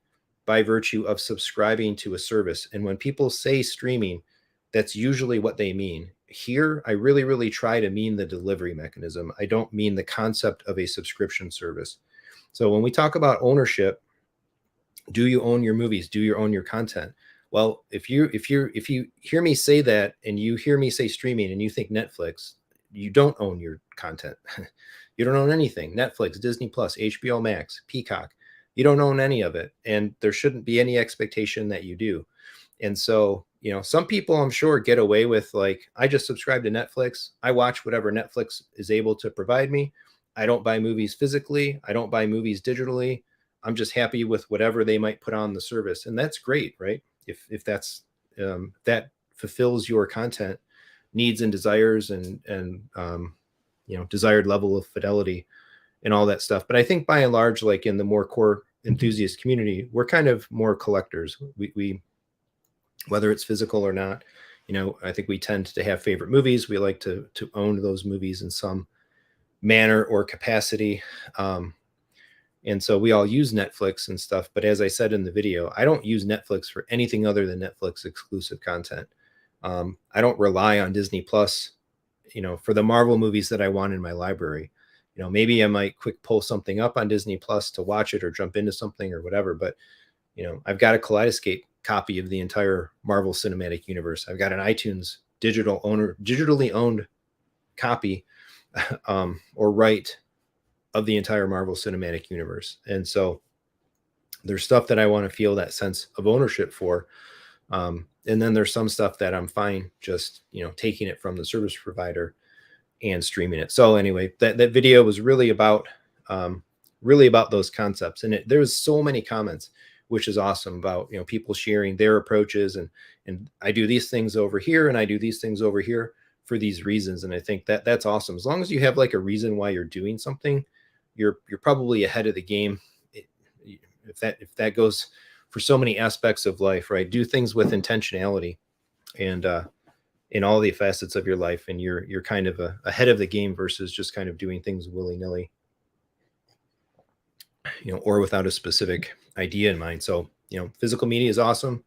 by virtue of subscribing to a service. And when people say streaming, that's usually what they mean. Here, I really, really try to mean the delivery mechanism. I don't mean the concept of a subscription service. So when we talk about ownership, do you own your movies? Do you own your content? Well, if you hear me say that, and you hear me say streaming, and you think Netflix, you don't own your content. You don't own anything. Netflix, Disney Plus, HBO Max, Peacock. You don't own any of it, and there shouldn't be any expectation that you do. And so, you know, some people I'm sure get away with like, I just subscribe to Netflix. I watch whatever Netflix is able to provide me. I don't buy movies physically. I don't buy movies digitally. I'm just happy with whatever they might put on the service. And that's great, right? If that's that fulfills your content needs and desires, and you know, desired level of fidelity and all that stuff. But I think by and large, like in the more core enthusiast community, we're kind of more collectors. We whether it's physical or not, you know, I think we tend to have favorite movies. We like to own those movies in some manner or capacity. And so we all use Netflix and stuff. But as I said in the video, I don't use Netflix for anything other than Netflix exclusive content. I don't rely on Disney Plus, you know, for the Marvel movies that I want in my library. You know, maybe I might quick pull something up on Disney Plus to watch it or jump into something or whatever. But, you know, I've got a Kaleidescape copy of the entire Marvel Cinematic Universe. I've got an iTunes digitally owned copy or right of the entire Marvel Cinematic Universe. And so there's stuff that I want to feel that sense of ownership for. And then there's some stuff that I'm fine just, you know, taking it from the service provider and streaming it. So anyway, that video was really about those concepts. And there was so many comments, which is awesome, about, you know, people sharing their approaches, and I do these things over here and I do these things over here for these reasons. And I think that's awesome. As long as you have like a reason why you're doing something, you're probably ahead of the game. If that goes for so many aspects of life, right? Do things with intentionality, and in all the facets of your life, and you're kind of ahead of the game versus just kind of doing things willy-nilly, or without a specific idea in mind. So, physical media is awesome.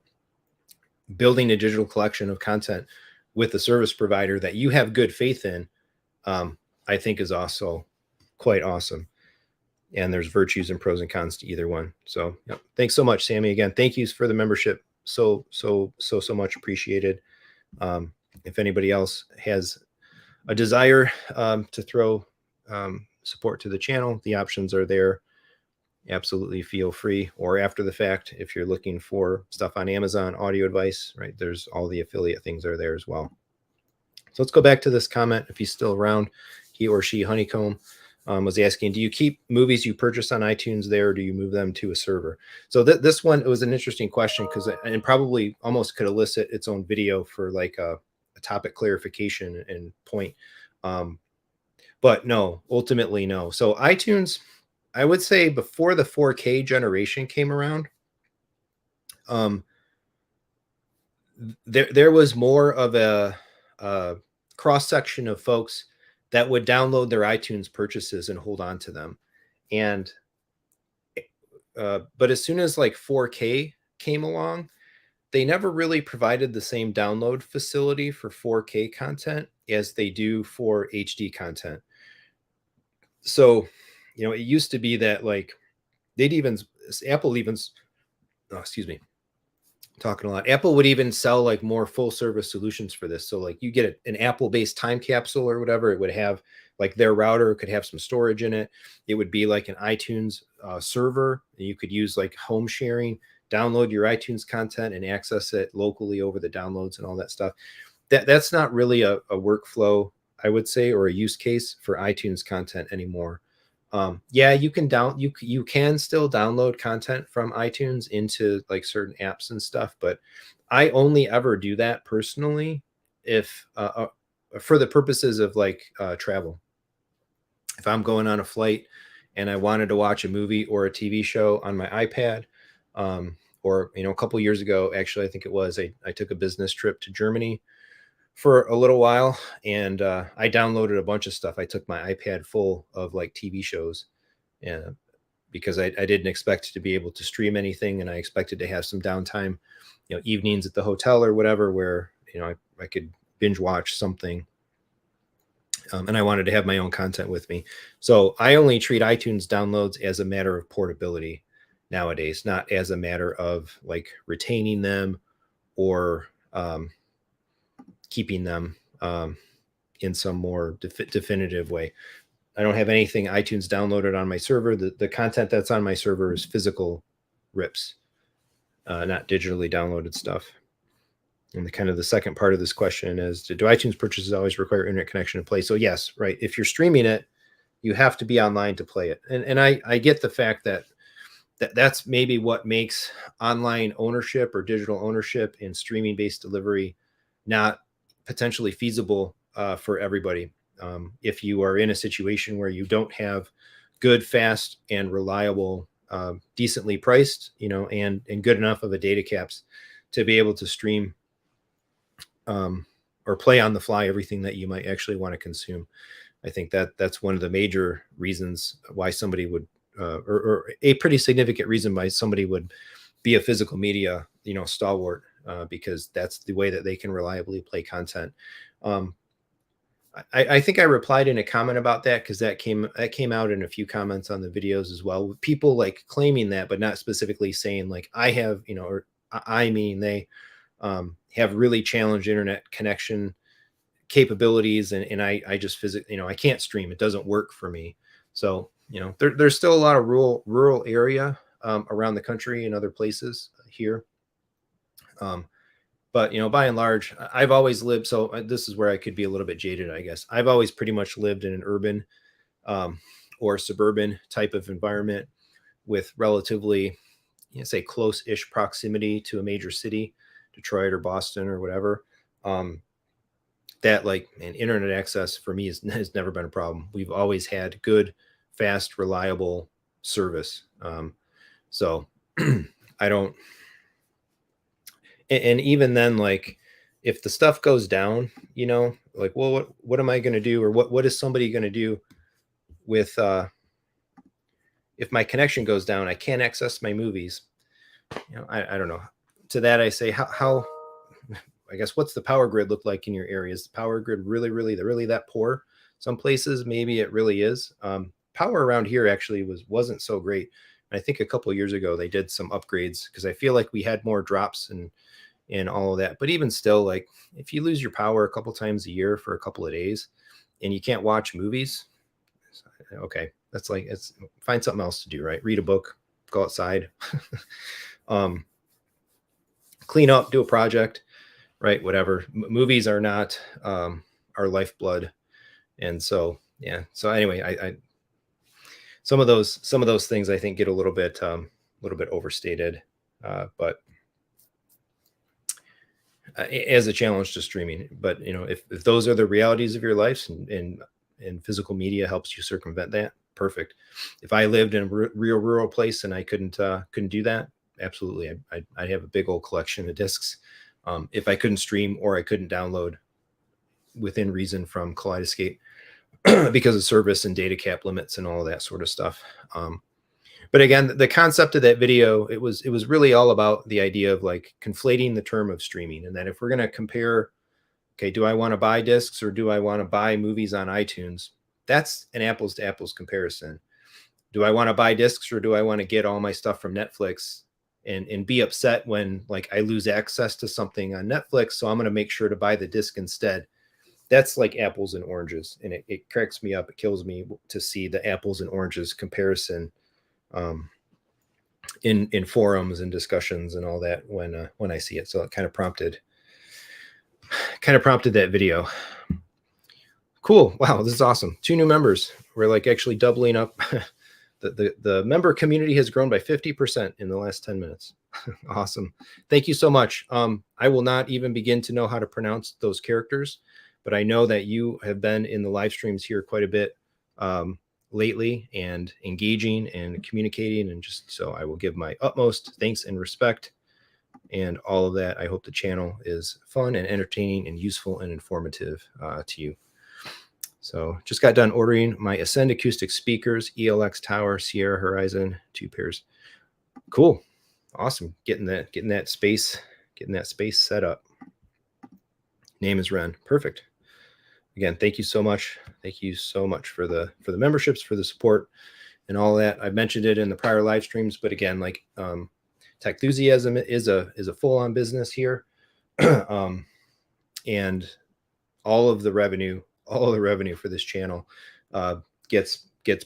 Building a digital collection of content with a service provider that you have good faith in, I think is also quite awesome. And there's virtues and pros and cons to either one. So thanks so much, Sammy. Again, thank you for the membership. So much appreciated. If anybody else has a desire to throw support to the channel, the options are there. Absolutely feel free. Or after the fact, if you're looking for stuff on Amazon, audio advice, right, there's all the affiliate things are there as well. So let's go back to this comment. If he's still around, he or she, Honeycomb, was asking, do you keep movies you purchase on iTunes there, or do you move them to a server? So this one, it was an interesting question, because and probably almost could elicit its own video for like a topic clarification and point. But no, ultimately no. So iTunes, I would say before the 4K generation came around, there was more of a cross section of folks that would download their iTunes purchases and hold on to them. And but as soon as like 4K came along, they never really provided the same download facility for 4K content as they do for HD content. So, it used to be that like Apple even, oh, excuse me, talking a lot. Apple would even sell like more full service solutions for this. So like you get an Apple based time capsule or whatever, it would have like their router could have some storage in it. It would be like an iTunes server. You could use like home sharing, download your iTunes content and access it locally over the downloads and all that stuff. That's not really a workflow, I would say, or a use case for iTunes content anymore. Yeah, you can you can still download content from iTunes into like certain apps and stuff, but I only ever do that personally if for the purposes of like travel. If I'm going on a flight and I wanted to watch a movie or a TV show on my iPad, or a couple years ago, actually, I think it was, I took a business trip to Germany for a little while, and I downloaded a bunch of stuff. I took my iPad full of like TV shows, and because I didn't expect to be able to stream anything, and I expected to have some downtime, evenings at the hotel or whatever, where I could binge watch something, and I wanted to have my own content with me. So I only treat iTunes downloads as a matter of portability nowadays, not as a matter of like retaining them or keeping them in some more definitive way. I don't have anything iTunes downloaded on my server. The content that's on my server is physical rips, not digitally downloaded stuff. And the second part of this question is, do iTunes purchases always require internet connection to play? So yes, right. If you're streaming it, you have to be online to play it. And I get the fact that's maybe what makes online ownership or digital ownership and streaming based delivery not potentially feasible for everybody. If you are in a situation where you don't have good, fast, and reliable, decently priced, and good enough of a data caps to be able to stream or play on the fly everything that you might actually want to consume. I think that's one of the major reasons why somebody would, or a pretty significant reason why somebody would be a physical media, stalwart, because that's the way that they can reliably play content. I think I replied in a comment about that, because that came out in a few comments on the videos as well. People like claiming that, but not specifically saying like I have, or I mean they have really challenged internet connection capabilities, and I just physically, I can't stream. It doesn't work for me. So there's still a lot of rural area around the country and other places here. But by and large, I've always lived. So this is where I could be a little bit jaded, I guess. I've always pretty much lived in an urban or suburban type of environment with relatively, say, close-ish proximity to a major city, Detroit or Boston or whatever. That like an internet access for me has never been a problem. We've always had good, fast, reliable service. So I don't. And even then, like, if the stuff goes down, you know, like, well, what am I going to do? Or what is somebody going to do with, if my connection goes down, I can't access my movies. You know, I don't know. To that, I say, how, I guess, what's the power grid look like in your area? Is the power grid really that poor? Some places, maybe it really is. Power around here actually wasn't so great. And I think a couple of years ago, they did some upgrades because I feel like we had more drops and all of that. But even still, like, if you lose your power a couple times a year for a couple of days and you can't watch movies, okay, that's like, it's, find something else to do, right? Read a book, go outside, clean up, do a project, right? Whatever. Movies are not our lifeblood. And so, yeah. So anyway, I some of those things I think get a little bit overstated, but as a challenge to streaming. But you know, if those are the realities of your lives, and physical media helps you circumvent that, perfect. If I lived in a real rural place and I couldn't do that, absolutely, I'd have a big old collection of discs. If I couldn't stream or I couldn't download within reason from Kaleidescape because of service and data cap limits and all of that sort of stuff. But again, the concept of that video, it was really all about the idea of like conflating the term of streaming, and that if we're going to compare, okay, do I want to buy discs or do I want to buy movies on iTunes? That's an apples to apples comparison. Do I want to buy discs or do I want to get all my stuff from Netflix and be upset when like I lose access to something on Netflix? So I'm going to make sure to buy the disc instead. That's like apples and oranges. And it cracks me up. It kills me to see the apples and oranges comparison in forums and discussions and all that when I see it. So it kind of prompted that video. Cool. Wow, this is awesome. 2 new members. We're like actually doubling up. The member community has grown by 50% in the last 10 minutes. Awesome. Thank you so much. I will not even begin to know how to pronounce those characters, but I know that you have been in the live streams here quite a bit lately and engaging and communicating. And just so I will give my utmost thanks and respect and all of that. I hope the channel is fun and entertaining and useful and informative to you. So just got done ordering my Ascend acoustic speakers, ELX Tower, Sierra Horizon, 2 pairs. Cool. Awesome. Getting that space set up. Name is Ren. Perfect. Again, thank you so much. Thank you so much for the memberships, for the support and all that. I've mentioned it in the prior live streams, but again, like Techthusiasm is a full-on business here. And all of the revenue for this channel gets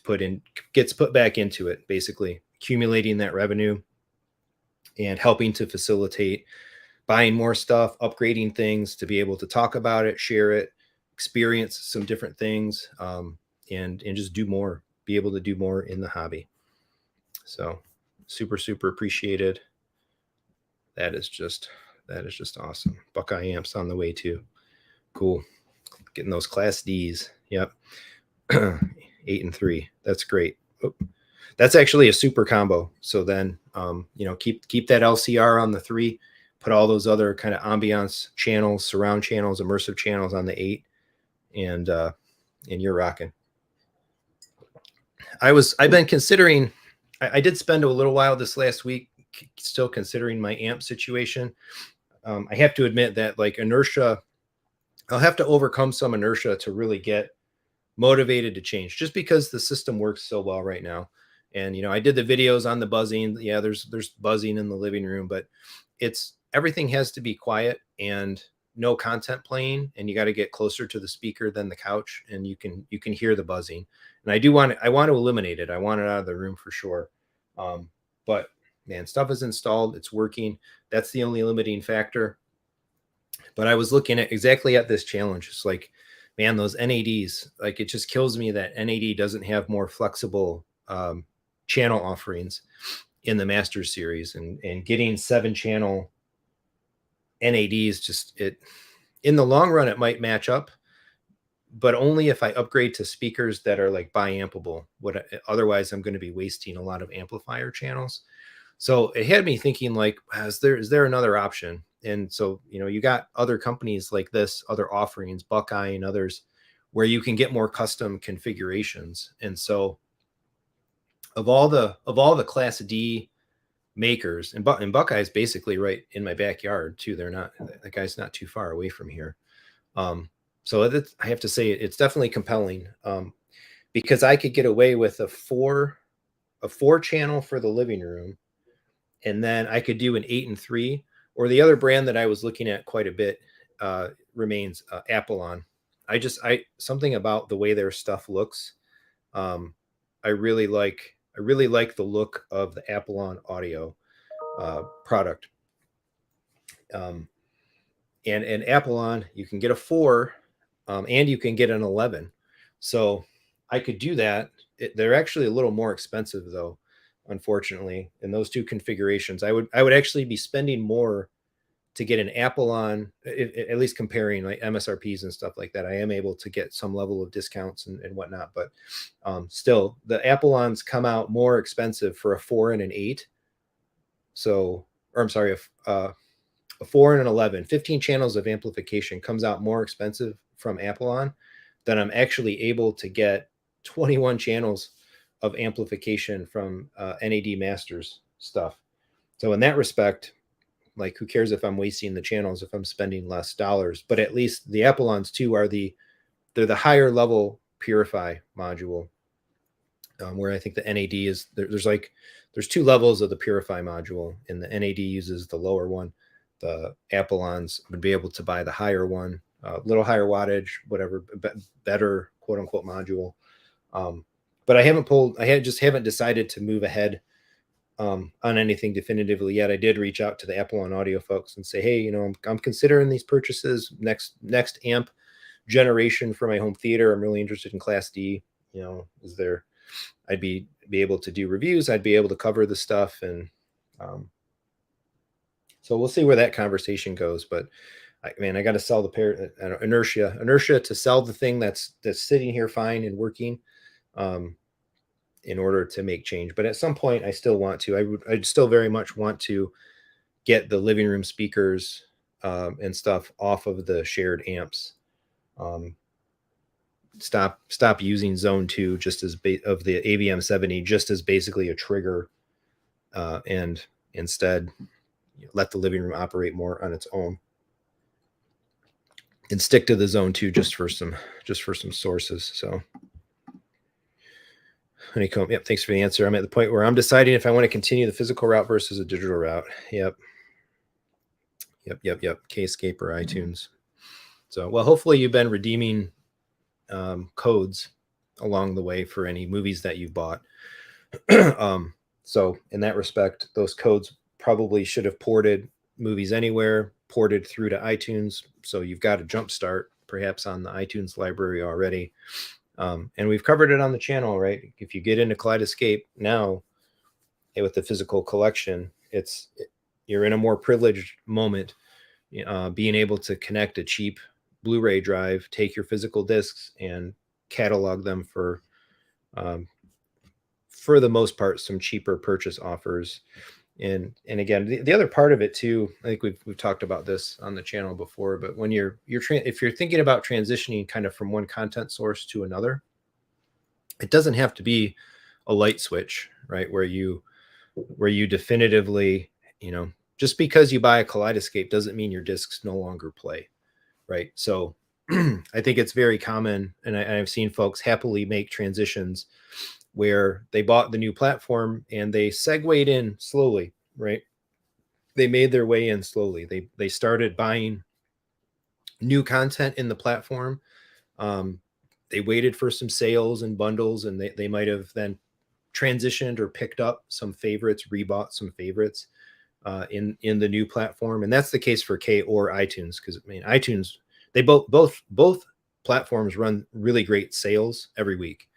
put back into it, basically accumulating that revenue and helping to facilitate buying more stuff, upgrading things to be able to talk about it, share it, experience some different things, and just do more, be able to do more in the hobby. So super appreciated. That is just awesome. Buckeye amps on the way too. Cool. Getting those class Ds. Yep. 8 and 3. That's great. Oh, that's actually a super combo. So then, you know, keep that LCR on the 3, put all those other kind of ambiance channels, surround channels, immersive channels on the 8, and you're rocking. I've been considering, I did spend a little while this last week still considering my amp situation. I have to admit that like inertia, I'll have to overcome some inertia to really get motivated to change, just because the system works so well right now. And, you know, I did the videos on the buzzing. Yeah, there's buzzing in the living room, but everything has to be quiet and no content playing. And you got to get closer to the speaker than the couch, and you can hear the buzzing. And I want to eliminate it. I want it out of the room for sure. But man, stuff is installed. It's working. That's the only limiting factor. But I was looking at this challenge. It's like, man, those NADs, like, it just kills me that NAD doesn't have more flexible channel offerings in the Master Series, and getting 7-channel NADs, just in the long run, it might match up, but only if I upgrade to speakers that are like biampable. Otherwise I'm going to be wasting a lot of amplifier channels. So it had me thinking, like, is there another option? And so, you got other companies like this, other offerings, Buckeye and others, where you can get more custom configurations. And so of all the Class D makers, and Buckeye is basically right in my backyard too. That guy's not too far away from here. So I have to say it's definitely compelling, because I could get away with a four channel for the living room, and then I could do an 8-3, or the other brand that I was looking at quite a bit remains Apollon. Something about the way their stuff looks. I really like the look of the Apollon audio product. And Apollon, you can get a 4, and you can get an 11. So I could do that. They're actually a little more expensive though, unfortunately, in those two configurations. I would actually be spending more to get an Apollon, at least comparing like MSRPs and stuff like that. I am able to get some level of discounts and whatnot, but still, the Apollons come out more expensive for a 4 and an 8. So, or I'm sorry, a 4 and an 11, 15 channels of amplification comes out more expensive from Apollon than I'm actually able to get 21 channels of amplification from NAD Masters stuff. So in that respect, like, who cares if I'm wasting the channels if I'm spending less dollars? But at least the Apollons too they're the higher level Purify module, where I think the NAD is there's 2 levels of the Purify module, and the NAD uses the lower one. The Apollons would be able to buy the higher one, a little higher wattage, whatever, better quote unquote module. But I just haven't decided to move ahead on anything definitively yet. I did reach out to the Apollon audio folks and say, hey, I'm considering these purchases, next amp generation for my home theater. I'm really interested in Class D. I'd be able to do reviews. I'd be able to cover the stuff. And so we'll see where that conversation goes. But I got to sell the inertia to sell the thing that's sitting here fine and working, in order to make change. But at some point, I still want to. I'd still very much want to get the living room speakers and stuff off of the shared amps. Stop using Zone 2 just as of the AVM 70 just as basically a trigger, and instead let the living room operate more on its own, and stick to the Zone 2 just for some sources. So Honeycomb, yep, thanks for the answer. I'm at the point where I'm deciding if I want to continue the physical route versus a digital route. Yep. Kscape or iTunes. So, well, hopefully you've been redeeming codes along the way for any movies that you've bought. So in that respect, those codes probably should have ported Movies Anywhere, ported through to iTunes. So you've got a jump start perhaps on the iTunes library already. And we've covered it on the channel, right? If you get into Kaleidescape now with the physical collection, you're in a more privileged moment, being able to connect a cheap Blu-ray drive, take your physical discs and catalog them for the most part, some cheaper purchase offers. And again, the other part of it too, I think we've talked about this on the channel before, but when if you're thinking about transitioning kind of from one content source to another, it doesn't have to be a light switch, right? Where you definitively, just because you buy a Kaleidescape doesn't mean your discs no longer play, right? So I think it's very common, and I've seen folks happily make transitions where they bought the new platform and they segued in slowly, right? They made their way in slowly. They started buying new content in the platform. They waited for some sales and bundles, and they might have then transitioned or picked up some favorites, rebought some favorites in the new platform. And that's the case for K or iTunes, because iTunes, they both platforms run really great sales every week.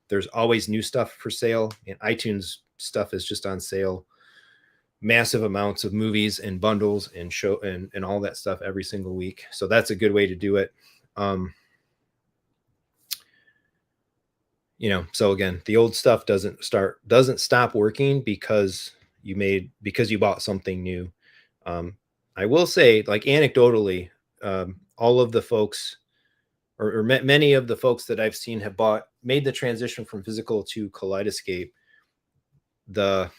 There's always new stuff for sale, and iTunes stuff is just on sale. Massive amounts of movies and bundles and show and all that stuff every single week. So that's a good way to do it. So again, the old stuff doesn't stop working because you bought something new. I will say, like anecdotally, all of the folks, or many of the folks that I've seen have made the transition from physical to Kaleidescape. The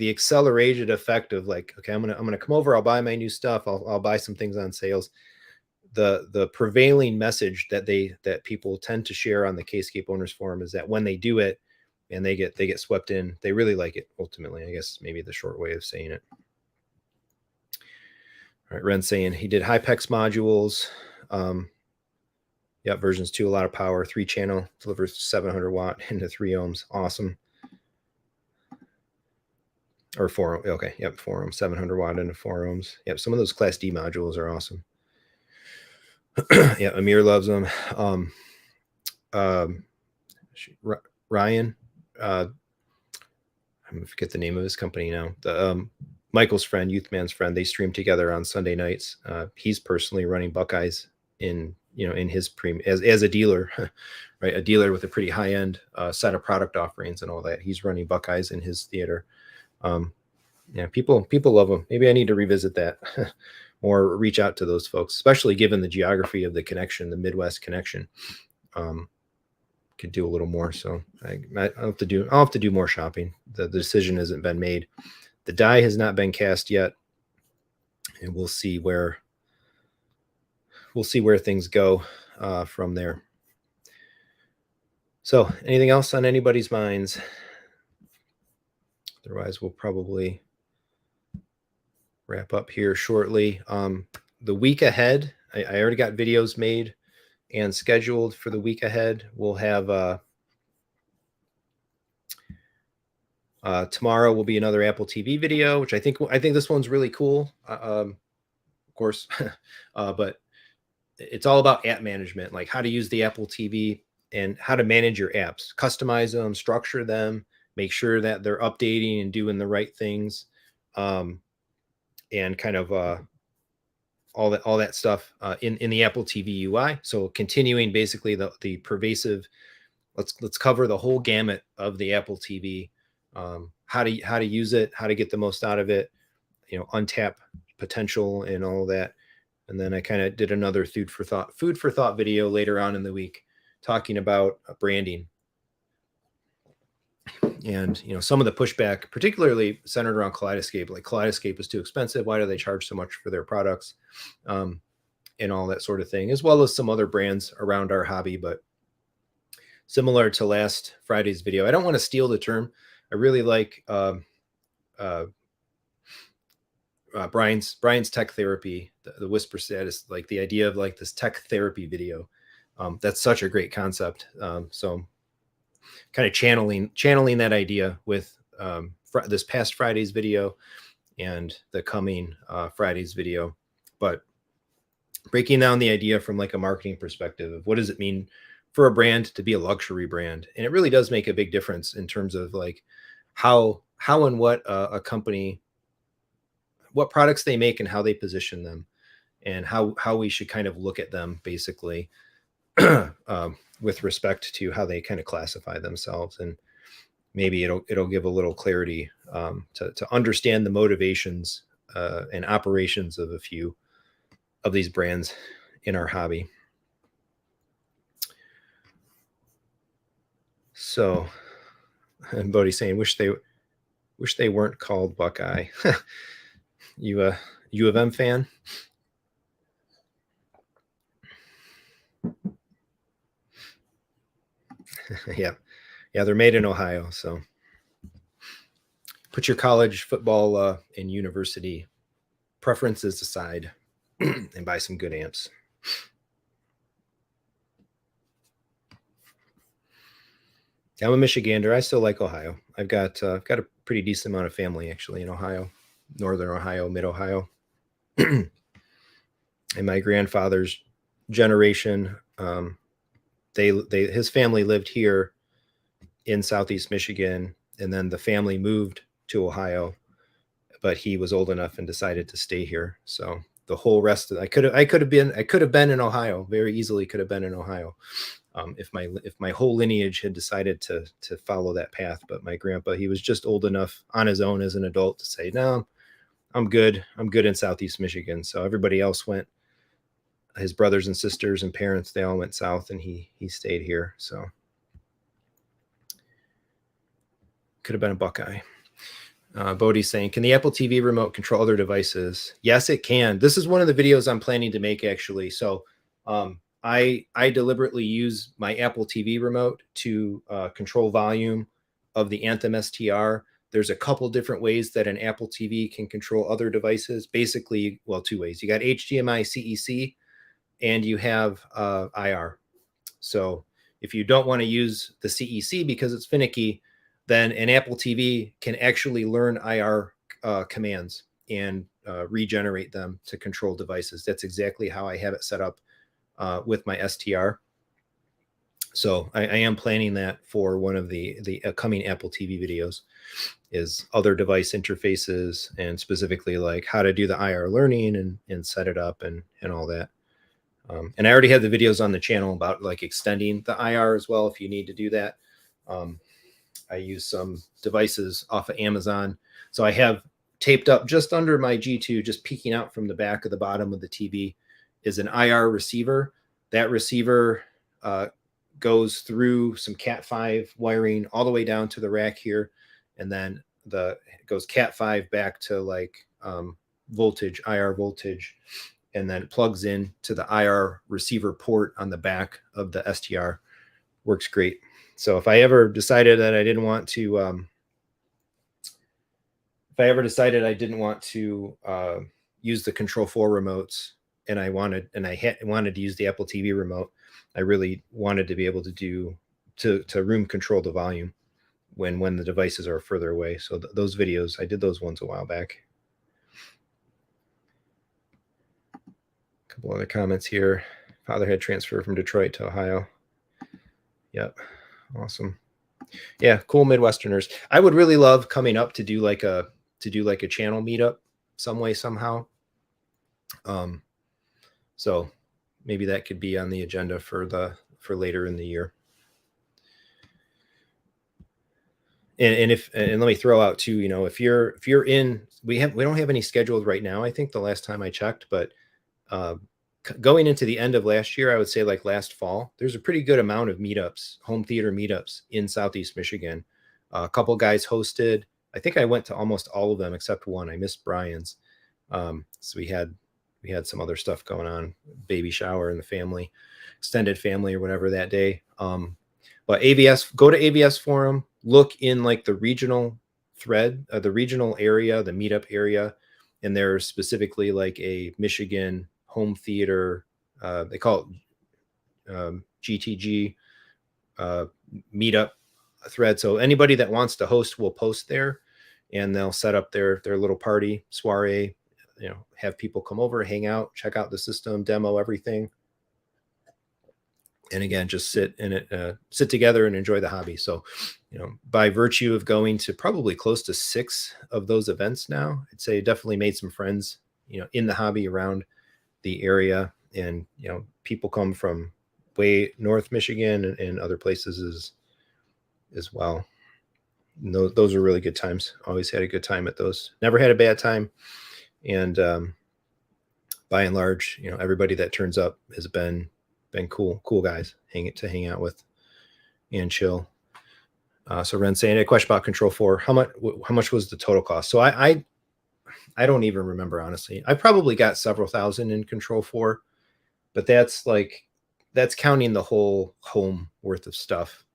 accelerated effect of like, okay, I'm gonna come over, I'll buy my new stuff, I'll buy some things on sales. The prevailing message that people tend to share on the Kscape owners forum is that when they do it and they get swept in, they really like it. Ultimately, I guess maybe the short way of saying it. All right, Ren's saying he did Hypex modules. Yeah, versions 2, a lot of power, 3-channel, delivers 700 watt into 3 ohms. Awesome. Or 4 ohm. Okay, yep, 4 ohms, 700 watt into 4 ohms. Yep, some of those Class D modules are awesome. Yeah, Amir loves them. Ryan, I forget the name of his company now. The Michael's friend, Youthman's friend, they stream together on Sunday nights. He's personally running Buckeyes in his as a dealer, right? A dealer with a pretty high end set of product offerings and all that. He's running Buckeyes in his theater. Yeah, people love them. Maybe I need to revisit that or reach out to those folks, especially given the geography of the connection, the Midwest connection. Could do a little more. So I'll have to do more shopping. The decision hasn't been made. The die has not been cast yet, and we'll see where things go from there. So, anything else on anybody's minds? Otherwise, we'll probably wrap up here shortly. The week ahead, I already got videos made and scheduled for the week ahead. We'll have tomorrow will be another Apple TV video, which I think this one's really cool. Of course, but it's all about app management, like how to use the Apple TV and how to manage your apps, customize them, structure them, make sure that they're updating and doing the right things, and kind of all that stuff in the Apple TV UI. So continuing basically the pervasive. Let's cover the whole gamut of the Apple TV. How to use it, how to get the most out of it, untap potential and all that. And then I kind of did another food for thought video later on in the week talking about branding. And some of the pushback, particularly centered around Kaleidescape, like Kaleidescape is too expensive. Why do they charge so much for their products? And all that sort of thing, as well as some other brands around our hobby. But similar to last Friday's video, I don't want to steal the term. I really like Brian's tech therapy, the whisper status, like the idea of like this tech therapy video. That's such a great concept. So kind of channeling that idea with this past Friday's video and the coming Friday's video, but breaking down the idea from like a marketing perspective of what does it mean for a brand to be a luxury brand. And it really does make a big difference in terms of like how and what a company, what products they make and how they position them, and how we should kind of look at them basically with respect to how they kind of classify themselves. And maybe it'll give a little clarity to understand the motivations and operations of a few of these brands in our hobby. So, and Bodhi's saying, wish they weren't called Buckeye. You a U of M fan? Yeah, they're made in Ohio. So put your college football and university preferences aside and buy some good amps. I'm a Michigander. I still like Ohio. I've got a pretty decent amount of family actually in Ohio, Northern Ohio, Mid Ohio. And my grandfather's generation, his family lived here in Southeast Michigan, and then the family moved to Ohio, but he was old enough and decided to stay here. So the whole rest of I could have been in Ohio, very easily could have been in Ohio. If my whole lineage had decided to follow that path. But my grandpa, he was just old enough on his own as an adult to say, no, I'm good. I'm good in Southeast Michigan. So everybody else went, his brothers and sisters and parents, they all went south, and he stayed here. So could have been a Buckeye. Bodhi's saying, can the Apple TV remote control other devices? Yes, it can. This is one of the videos I'm planning to make, actually. So I deliberately use my Apple TV remote to control volume of the Anthem STR. There's a couple different ways that an Apple TV can control other devices. Basically, well, two ways. You got HDMI CEC, and you have IR. So if you don't want to use the CEC because it's finicky, then an Apple TV can actually learn IR commands and regenerate them to control devices. That's exactly how I have it set up with my STR. So I am planning that for one of the coming Apple TV videos, is other device interfaces, and specifically like how to do the IR learning and set it up and all that. And I already have the videos on the channel about like extending the IR as well if you need to do that. I use some devices off of Amazon. So I have taped up just under my G2, just peeking out from the back of the bottom of the TV, is an IR receiver. That receiver goes through some Cat5 wiring all the way down to the rack here. And then it goes Cat5 back to like voltage, IR voltage, and then it plugs in to the IR receiver port on the back of the STR. Works great. So if I ever decided that I didn't want to, use the Control 4 remotes, and I wanted to use the Apple TV remote, I really wanted to be able to do to room control the volume when the devices are further away. So those videos, I did those ones a while back. A couple other comments here. Father had transferred from Detroit to Ohio. Yep. Awesome. Yeah, cool Midwesterners. I would really love coming up to do like a channel meetup some way, somehow. So maybe that could be on the agenda for later in the year. And let me throw out too, if you're in, we don't have any scheduled right now, I think the last time I checked, but going into the end of last year, I would say like last fall, there's a pretty good amount of meetups, home theater meetups in Southeast Michigan. A couple guys hosted. I think I went to almost all of them except one. I missed Brian's. So we had some other stuff going on, baby shower in the family, extended family or whatever that day. But AVS, go to AVS forum, look in like the regional thread, the regional area, the meetup area, and there's specifically like a Michigan home theater, they call it GTG meetup thread. So anybody that wants to host will post there, and they'll set up their little party soiree, have people come over, hang out, check out the system, demo everything. And again, just sit together and enjoy the hobby. So, by virtue of going to probably close to 6 of those events now, I'd say definitely made some friends, in the hobby around the area. And, people come from way north Michigan and other places as well. And those are really good times. Always had a good time at those. Never had a bad time. And by and large, everybody that turns up has been cool guys hang out with and chill. So Ren saying a question about Control 4. How much was the total cost? So I don't even remember, honestly. I probably got several thousand in Control 4, but that's counting the whole home worth of stuff.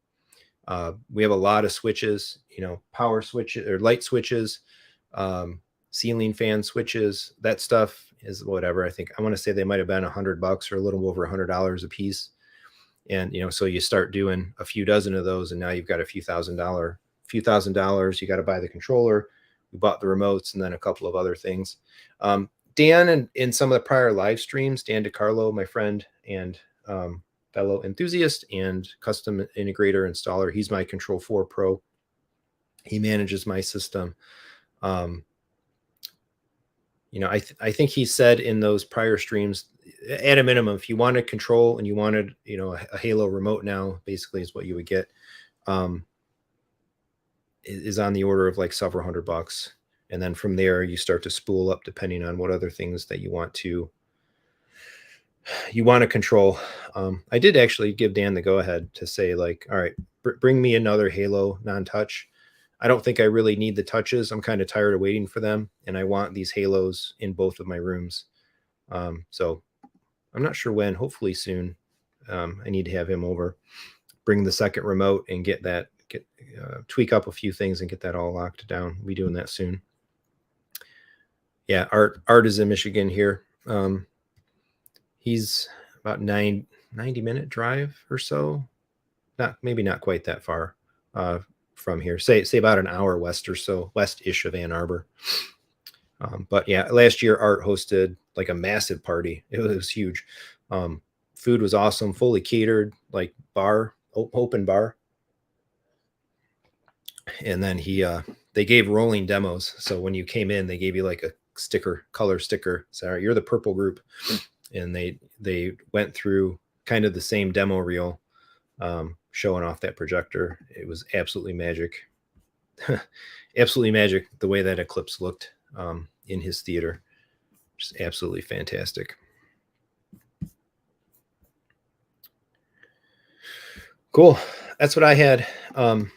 We have a lot of switches, power switches or light switches, ceiling fan switches. That stuff is whatever. I want to say they might have been $100 or a little over $100 a piece. And, so you start doing a few dozen of those, and now you've got a few thousand dollars. You got to buy the controller. We bought the remotes and then a couple of other things. Dan, and in some of the prior live streams, Dan DiCarlo, my friend and fellow enthusiast and custom integrator installer, he's my Control 4 Pro. He manages my system. I think he said in those prior streams, at a minimum, if you wanted control and you wanted, a Halo remote now, basically is what you would get, is on the order of like several $100. And then from there, you start to spool up depending on what other things that you want to control. I did actually give Dan the go ahead to say, like, all right, bring me another Halo non-touch. I don't think I really need the touches. I'm kind of tired of waiting for them, and I want these Halos in both of my rooms. So I'm not sure when, hopefully soon. I need to have him over, bring the second remote and tweak up a few things and get that all locked down. We'll be doing that soon. Yeah, Art is in Michigan here. He's about 90-minute drive or so. Maybe not quite that far from here. Say about an hour west-ish of Ann Arbor. But yeah, last year Art hosted like a massive party. It was huge. Food was awesome, fully catered, like open bar. And then they gave rolling demos. So when you came in, they gave you like a color sticker. Sorry, you're the purple group. And they went through kind of the same demo reel, showing off that projector. It was absolutely magic. Absolutely magic the way that Eclipse looked in his theater. Just absolutely fantastic. Cool. That's what I had. One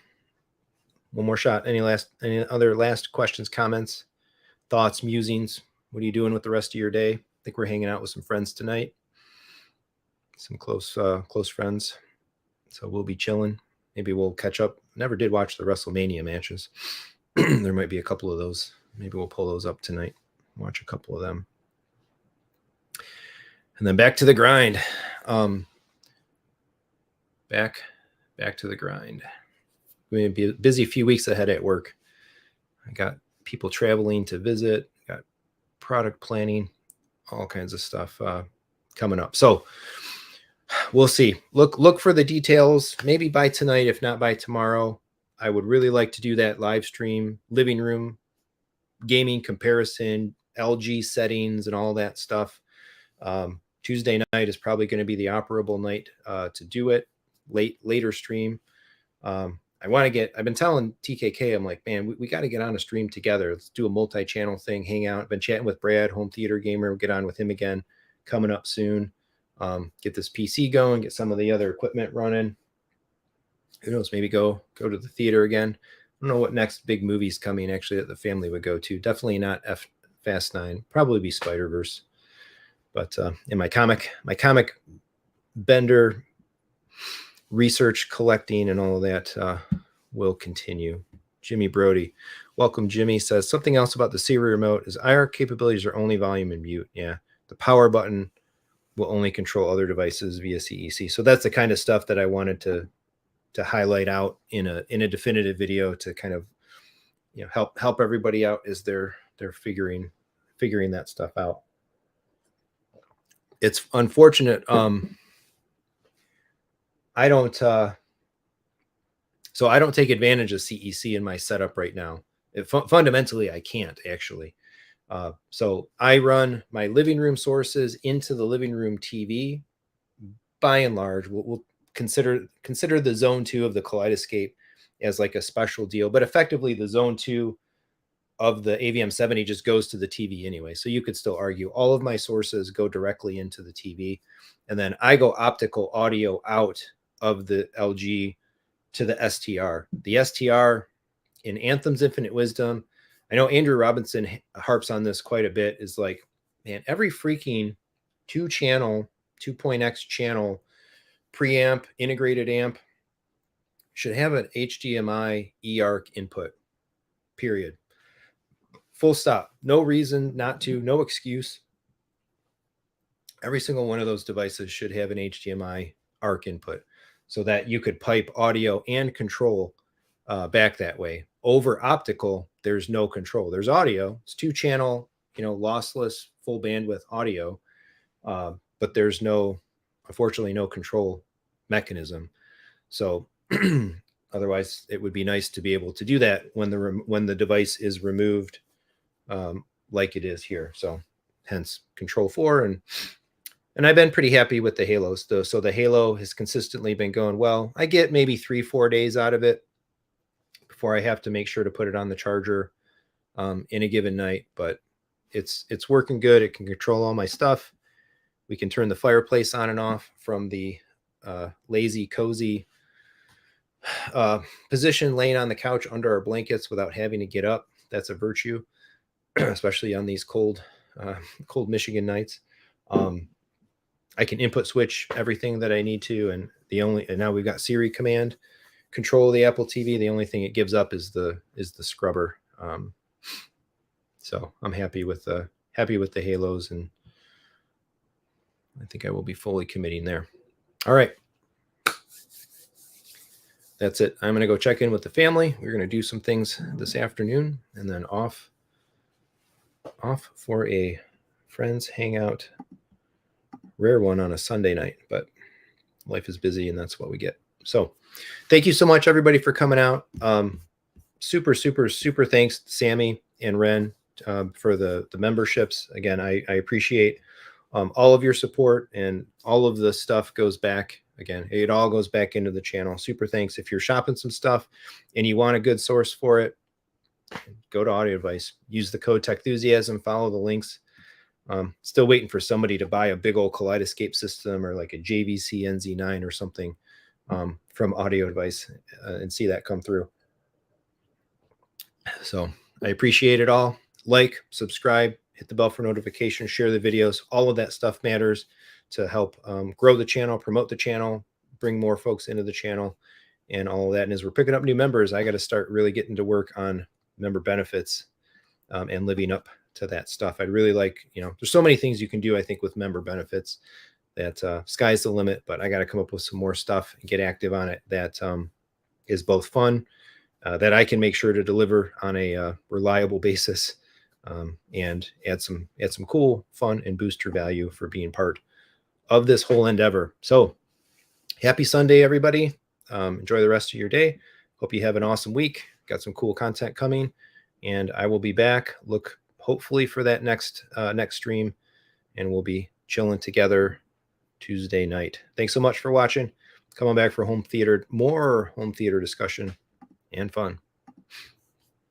more shot. Any other last questions, comments, thoughts, musings? What are you doing with the rest of your day? I think we're hanging out with some friends tonight. Some close friends. So we'll be chilling. Maybe we'll catch up. Never did watch the WrestleMania matches. There might be a couple of those. Maybe we'll pull those up tonight. Watch a couple of them. And then back to the grind. Back to the grind. We're going to be a busy few weeks ahead at work. I got people traveling to visit, got product planning, all kinds of stuff coming up. So we'll see. Look for the details, maybe by tonight, if not by tomorrow. I would really like to do that live stream, living room, gaming comparison, LG settings, and all that stuff. Tuesday night is probably going to be the operable night to do it. Later stream. I've been telling TKK, I'm like, man, we got to get on a stream together. Let's do a multi-channel thing, hang out. I've been chatting with Brad, Home Theater Gamer. We'll get on with him again coming up soon. Get this PC going, get some of the other equipment running. Who knows, maybe go to the theater again. I don't know what next big movie's coming actually that the family would go to. Definitely not Fast 9. Probably be Spider-Verse. But in my comic bender research, collecting, and all of that will continue. Jimmy Brody, welcome. Jimmy says something else about the Siri remote is IR capabilities are only volume and mute. Yeah, the power button will only control other devices via CEC. So that's the kind of stuff that I wanted to highlight out in a definitive video to kind of help everybody out as they're figuring that stuff out. It's unfortunate. I don't take advantage of CEC in my setup right now. Fundamentally, I can't actually. So I run my living room sources into the living room TV. By and large, we'll consider the Zone 2 of the Kaleidescape as like a special deal, but effectively the Zone 2 of the AVM 70 just goes to the TV anyway. So you could still argue all of my sources go directly into the TV, and then I go optical audio out of the LG to the STR. The STR in Anthem's Infinite Wisdom, I know Andrew Robinson harps on this quite a bit, is like, man, every freaking 2.x channel preamp, integrated amp should have an HDMI eARC input, period. Full stop. No reason not to, no excuse. Every single one of those devices should have an HDMI ARC input so that you could pipe audio and control back that way. Over optical, there's no control. There's audio. It's 2-channel, lossless, full bandwidth audio, but there's unfortunately, no control mechanism. So otherwise, it would be nice to be able to do that when the device is removed, like it is here. So hence Control 4, and I've been pretty happy with the Halos though. So the Halo has consistently been going well. I get maybe 3-4 days out of it before I have to make sure to put it on the charger in a given night, but it's working good. It can control all my stuff. We can turn the fireplace on and off from the lazy, cozy position, laying on the couch under our blankets without having to get up. That's a virtue, especially on these cold Michigan nights. I can input switch everything that I need to, and now we've got Siri command control of the Apple TV. The only thing it gives up is the scrubber. So I'm happy with the Halos, and I think I will be fully committing there. All right. That's it. I'm going to go check in with the family. We're going to do some things this afternoon, and then off for a friends hangout, rare one on a Sunday night, but life is busy and that's what we get. So thank you so much, everybody, for coming out. Super thanks to Sammy and Ren for the memberships. Again, I appreciate all of your support, and all of the stuff goes back. Again, it all goes back into the channel. Super thanks. If you're shopping some stuff and you want a good source for it, go to Audio Advice. Use the code Techthusiasm. Follow the links. Still waiting for somebody to buy a big old Kaleidescape system or like a JVC NZ9 or something from Audio Advice and see that come through. So I appreciate it all. Like, subscribe, hit the bell for notifications, share the videos. All of that stuff matters to help grow the channel, promote the channel, bring more folks into the channel, and all of that. And as we're picking up new members, I got to start really getting to work on member benefits and living up to that stuff. I'd really like, there's so many things you can do, I think, with member benefits that sky's the limit, but I got to come up with some more stuff and get active on it that is both fun, that I can make sure to deliver on a reliable basis, and add some cool, fun, and booster value for being part of this whole endeavor. So happy Sunday, everybody. Enjoy the rest of your day. Hope you have an awesome week. Got some cool content coming, and I will be back. Look hopefully for that next stream, and we'll be chilling together Tuesday night. Thanks so much for watching. Come on back for more home theater discussion and fun.